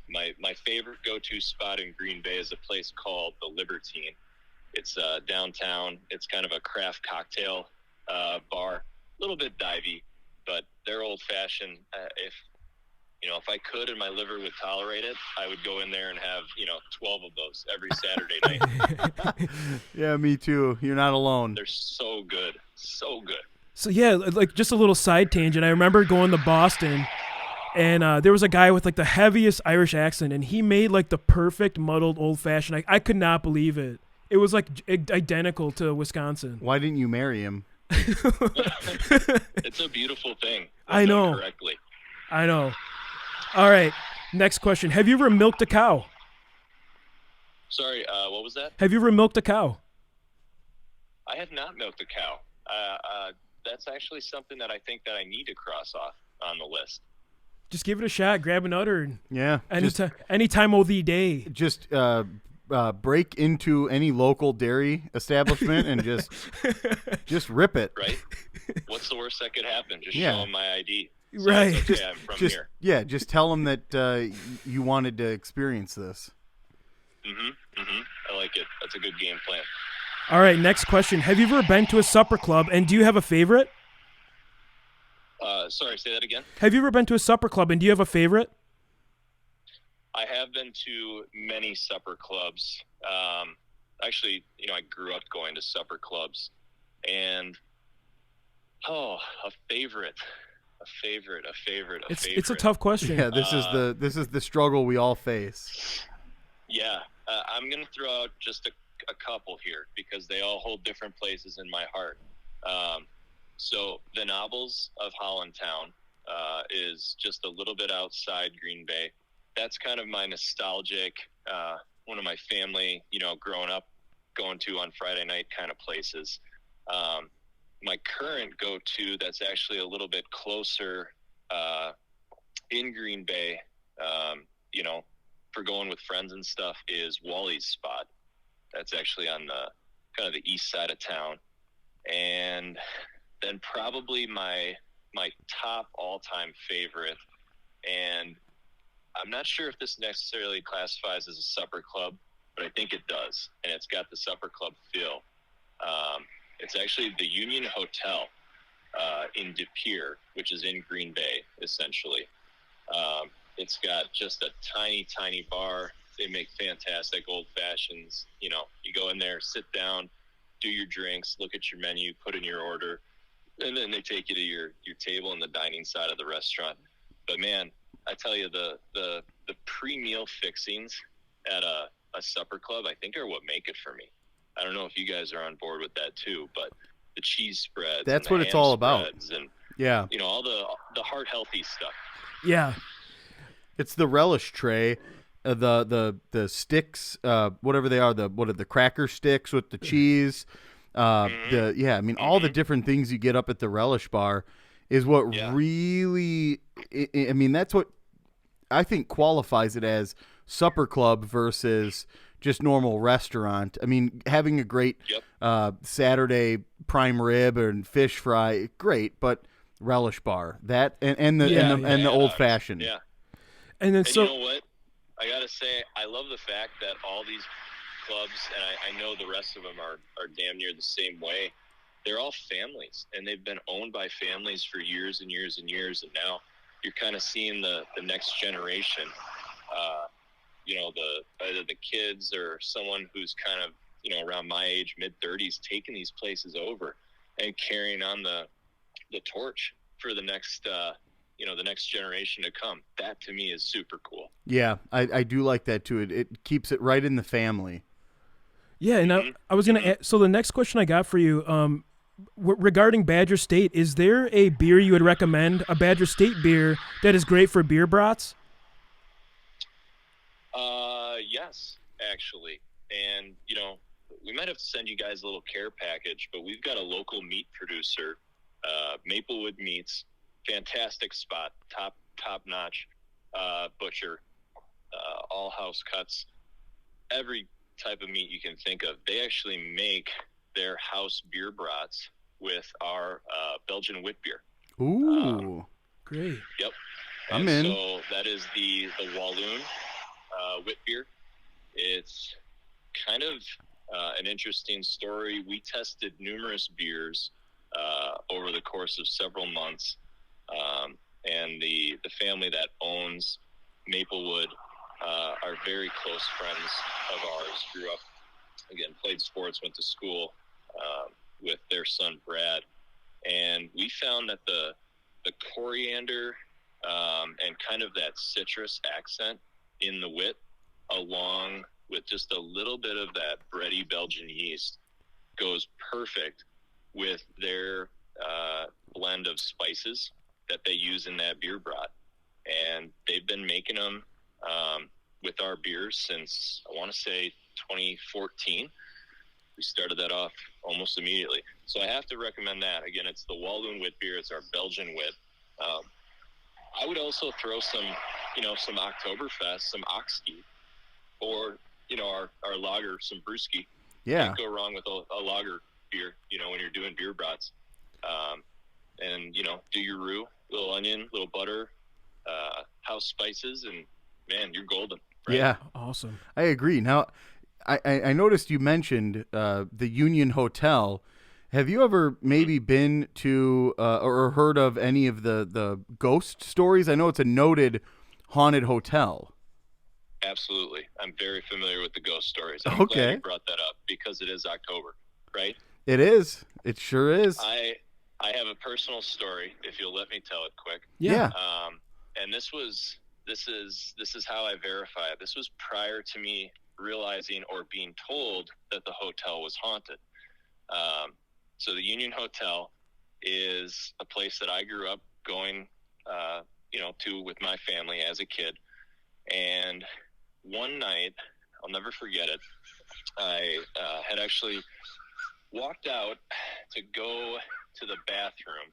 My favorite go-to spot in Green Bay is a place called the Libertine. It's downtown. It's kind of a craft cocktail bar, a little bit divey, but they're old-fashioned. If I could and my liver would tolerate it, I would go in there and have 12 of those every Saturday night. Yeah, me too. You're not alone. They're so good, so good. So yeah, like just a little side tangent. I remember going to Boston, and there was a guy with like the heaviest Irish accent, and he made like the perfect muddled old fashioned. I could not believe it. It was like identical to Wisconsin. Why didn't you marry him? It's a beautiful thing. I know. Done correctly. I know. All right, next question. Have you ever milked a cow? Sorry, what was that? Have you ever milked a cow? I have not milked a cow. That's actually something that I think that I need to cross off on the list. Just give it a shot. Grab an udder. And Yeah. anytime of the day. Just break into any local dairy establishment and just rip it. Right? What's the worst that could happen? Just Yeah. show them my ID. Right. It's okay, I'm from here. Yeah, just tell them that you wanted to experience this. I like it. That's a good game plan. All right, next question. Have you ever been to a supper club, and do you have a favorite? Sorry, say that again. Have you ever been to a supper club, and do you have a favorite? I have been to many supper clubs. Actually, I grew up going to supper clubs, and a favorite. It's a tough question. Yeah, this is the struggle we all face. Yeah, I'm gonna throw out just a couple here because they all hold different places in my heart. So the Nobles of Hollandtown is just a little bit outside Green Bay. That's kind of my nostalgic, one of my family, growing up, going to on Friday night kind of places. My current go-to that's actually a little bit closer in Green Bay, for going with friends and stuff is Wally's Spot. That's actually on the kind of the east side of town. And then probably my top all-time favorite, and I'm not sure if this necessarily classifies as a supper club, but I think it does, and it's got the supper club feel. It's actually the Union Hotel in De Pere, which is in Green Bay, essentially. It's got just a tiny, tiny bar. They make fantastic old fashions. You go in there, sit down, do your drinks, look at your menu, put in your order, and then they take you to your table in the dining side of the restaurant. But man, I tell you, the pre-meal fixings at a supper club, I think, are what make it for me. I don't know if you guys are on board with that too, but the cheese spreads. That's and the what it's ham all about. spreads and Yeah. all the heart healthy stuff. Yeah. It's the relish tray, the sticks, whatever they are, the cracker sticks with the cheese, all the different things you get up at the relish bar is what really, I mean, that's what I think qualifies it as supper club versus just normal restaurant. I mean, having a great Saturday prime rib and fish fry, great, but relish bar, that and the old fashioned. Yeah. And then you know what? I gotta say, I love the fact that all these clubs, and I know the rest of them are damn near the same way. They're all families, and they've been owned by families for years and years and years. And now you're kind of seeing the next generation. Either the kids or someone who's kind of around my age, mid-30s, taking these places over and carrying on the torch for the next the next generation to come. That to me is super cool. Yeah, I do like that too. It keeps it right in the family. Yeah, and I was going to add, so the next question I got for you, regarding Badger State, is there a beer you would recommend, a Badger State beer that is great for beer brats? Yes, actually. And, we might have to send you guys a little care package, but we've got a local meat producer, Maplewood Meats, fantastic spot, top-notch butcher, all house cuts, every type of meat you can think of. They actually make their house beer brats with our Belgian wit beer. Ooh, great. Yep. I'm in. So that is the Walloon wit beer. It's kind of an interesting story. We tested numerous beers over the course of several months. and the family that owns Maplewood are very close friends of ours. Grew up, again, played sports, went to school with their son Brad, and we found that the coriander and kind of that citrus accent in the wit, along with just a little bit of that bready Belgian yeast, goes perfect with their blend of spices that they use in that beer brat. And they've been making them with our beers since, I want to say, 2014. We started that off almost immediately. So I have to recommend that. Again, it's the Walloon Wit beer. It's our Belgian wit. I would also throw some Oktoberfest, some Oxkey, or, our lager, some Brewski. Yeah. Can't go wrong with a lager beer, when you're doing beer brats. And, do your roux, little onion, little butter, house spices, and, man, you're golden. Right? Yeah. Awesome. I agree. Now, I noticed you mentioned the Union Hotel. Have you ever maybe been to or heard of any of the ghost stories? I know it's a noted haunted hotel. Absolutely. I'm very familiar with the ghost stories. I'm Okay. glad you brought that up because it is October, right? It is. It sure is. I have a personal story, if you'll let me tell it quick. Yeah. And this is how I verify it. This was prior to me realizing or being told that the hotel was haunted. So the Union Hotel is a place that I grew up going, to with my family as a kid. And one night, I'll never forget it, I had actually walked out to go to the bathroom.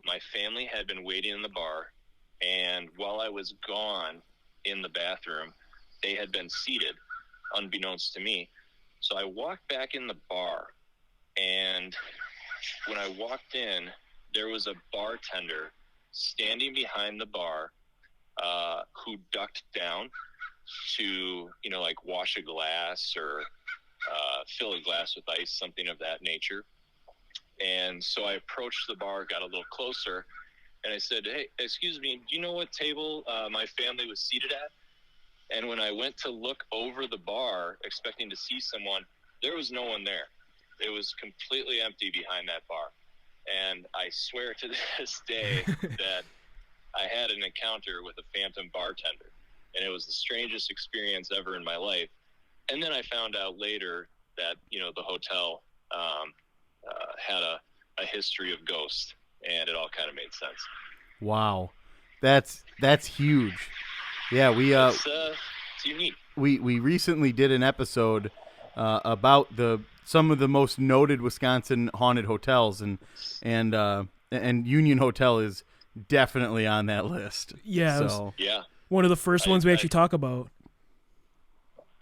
My family had been waiting in the bar, and while I was gone in the bathroom, they had been seated, unbeknownst to me. So I walked back in the bar, and when I walked in, there was a bartender standing behind the bar who ducked down to, wash a glass or fill a glass with ice, something of that nature. And so I approached the bar, got a little closer, and I said, "Hey, excuse me, do you know what table my family was seated at?" And when I went to look over the bar, expecting to see someone, there was no one there. It was completely empty behind that bar. And I swear to this day that I had an encounter with a phantom bartender. And it was the strangest experience ever in my life. And then I found out later that, the hotel had a history of ghosts. And it all kind of made sense. Wow. That's huge. Yeah, It's unique. we recently did an episode about some of the most noted Wisconsin haunted hotels, and Union Hotel is definitely on that list. Yeah, So Yeah. one of the first ones we actually talk about.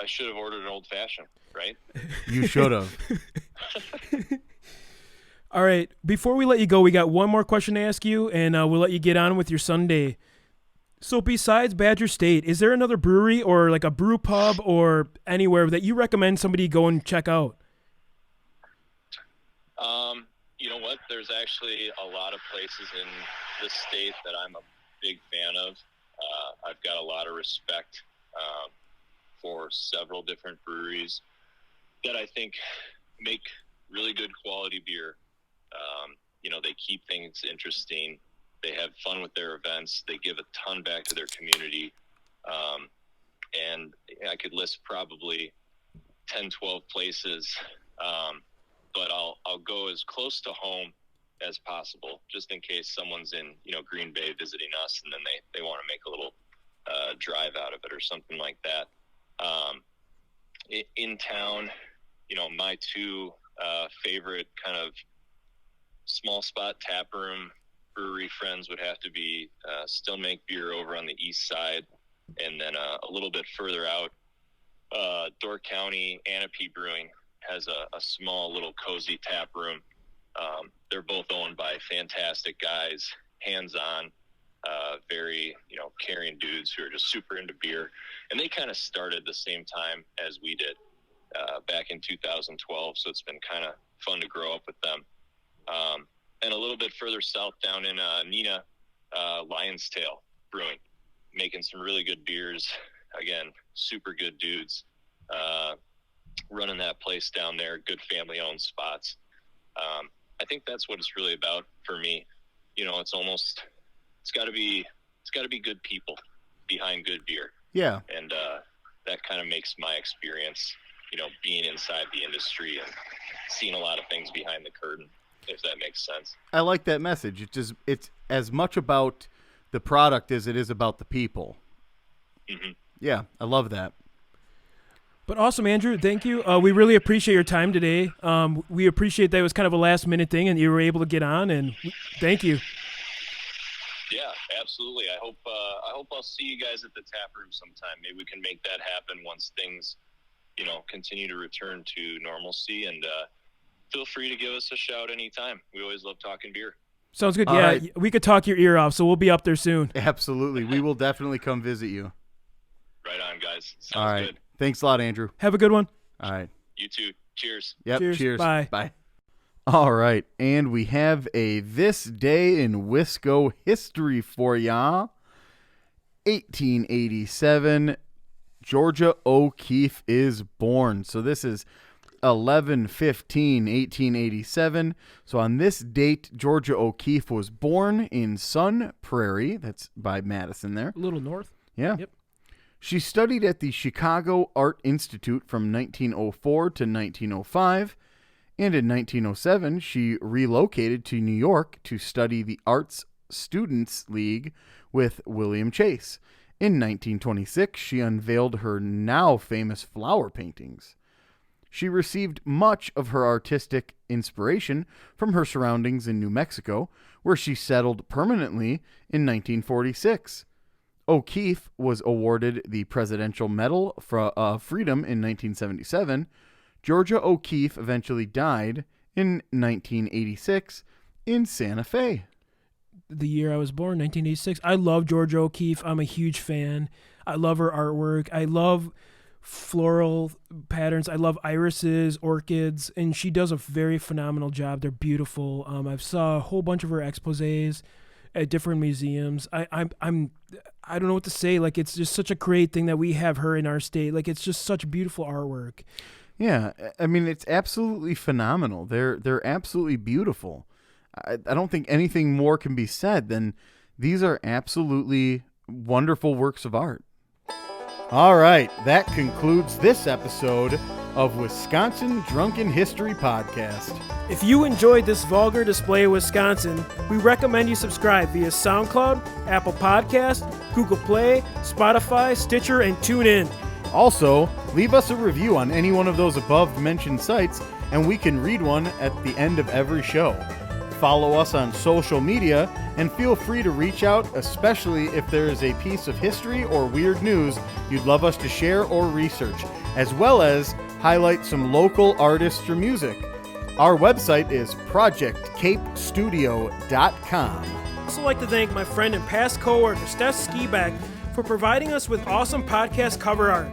I should have ordered an old fashioned, right? you should have. All right, before we let you go, we got one more question to ask you, and we'll let you get on with your Sunday. So besides Badger State, is there another brewery or like a brew pub or anywhere that you recommend somebody go and check out? You know what? There's actually a lot of places in the state that I'm a big fan of. I've got a lot of respect for several different breweries that I think make really good quality beer. They keep things interesting. They have fun with their events. They give a ton back to their community. And I could list probably 10, 12 places, but I'll go as close to home as possible, just in case someone's in, Green Bay visiting us, and then they want to make a little drive out of it or something like that. In town, my two favorite kind of small spot tap room brewery friends would have to be Still Make Beer over on the east side, and then a little bit further out, Door County Anapee Brewing has a small little cozy tap room. They're both owned by fantastic guys, hands-on, very caring dudes who are just super into beer, and they kind of started the same time as we did back in 2012, so it's been kind of fun to grow up with them. And a little bit further south down in Neenah, Lion's Tail Brewing, making some really good beers. Again, super good dudes running that place down there. Good family-owned spots. I think that's what it's really about for me. It's got to be good people behind good beer. Yeah. And that kind of makes my experience, being inside the industry and seeing a lot of things behind the curtain, if that makes sense. I like that message. It's as much about the product as it is about the people. Mm-hmm. Yeah, I love that. But awesome, Andrew. Thank you. We really appreciate your time today. We appreciate that it was kind of a last-minute thing and you were able to get on, and thank you. Yeah, absolutely. I hope I'll see you guys at the tap room sometime. Maybe we can make that happen once things, continue to return to normalcy. And feel free to give us a shout anytime. We always love talking beer. Sounds good. All yeah, right. We could talk your ear off, so we'll be up there soon. Absolutely. We will definitely come visit you. Right on, guys. Sounds All right. good. Thanks a lot, Andrew. Have a good one. All right. You too. Cheers. Yep. Cheers. Bye. Bye. All right. And we have a This Day in Wisco history for ya. 1887, Georgia O'Keeffe is born. So this is 11/15/1887. So on this date, Georgia O'Keeffe was born in Sun Prairie. That's by Madison there. A little north. Yeah. Yep. She studied at the Chicago Art Institute from 1904 to 1905, and in 1907 she relocated to New York to study the Arts Students League with William Chase. In 1926, she unveiled her now famous flower paintings. She received much of her artistic inspiration from her surroundings in New Mexico, where she settled permanently in 1946. O'Keeffe was awarded the Presidential Medal of Freedom in 1977. Georgia O'Keeffe eventually died in 1986 in Santa Fe. The year I was born, 1986. I love Georgia O'Keeffe. I'm a huge fan. I love her artwork. I love floral patterns. I love irises, orchids, and she does a very phenomenal job. They're beautiful. I've saw a whole bunch of her exposés at different museums. I don't know what to say. Like, it's just such a great thing that we have her in our state. Like, it's just such beautiful artwork. Yeah, I mean, it's absolutely phenomenal. They're absolutely beautiful. I don't think anything more can be said than these are absolutely wonderful works of art. All right, that concludes this episode of Wisconsin Drunken History Podcast. If you enjoyed this vulgar display of Wisconsin, we recommend you subscribe via SoundCloud, Apple Podcast, Google Play, Spotify, Stitcher, and TuneIn. Also, leave us a review on any one of those above-mentioned sites, and we can read one at the end of every show. Follow us on social media, and feel free to reach out, especially if there is a piece of history or weird news you'd love us to share or research, as well as highlight some local artists or music. Our website is projectcapestudio.com. I'd also like to thank my friend and past coworker, Steph Skiback, for providing us with awesome podcast cover art,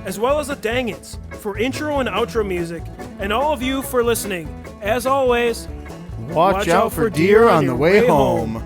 as well as the Dangits for intro and outro music, and all of you for listening. As always, Watch out for deer on the way home.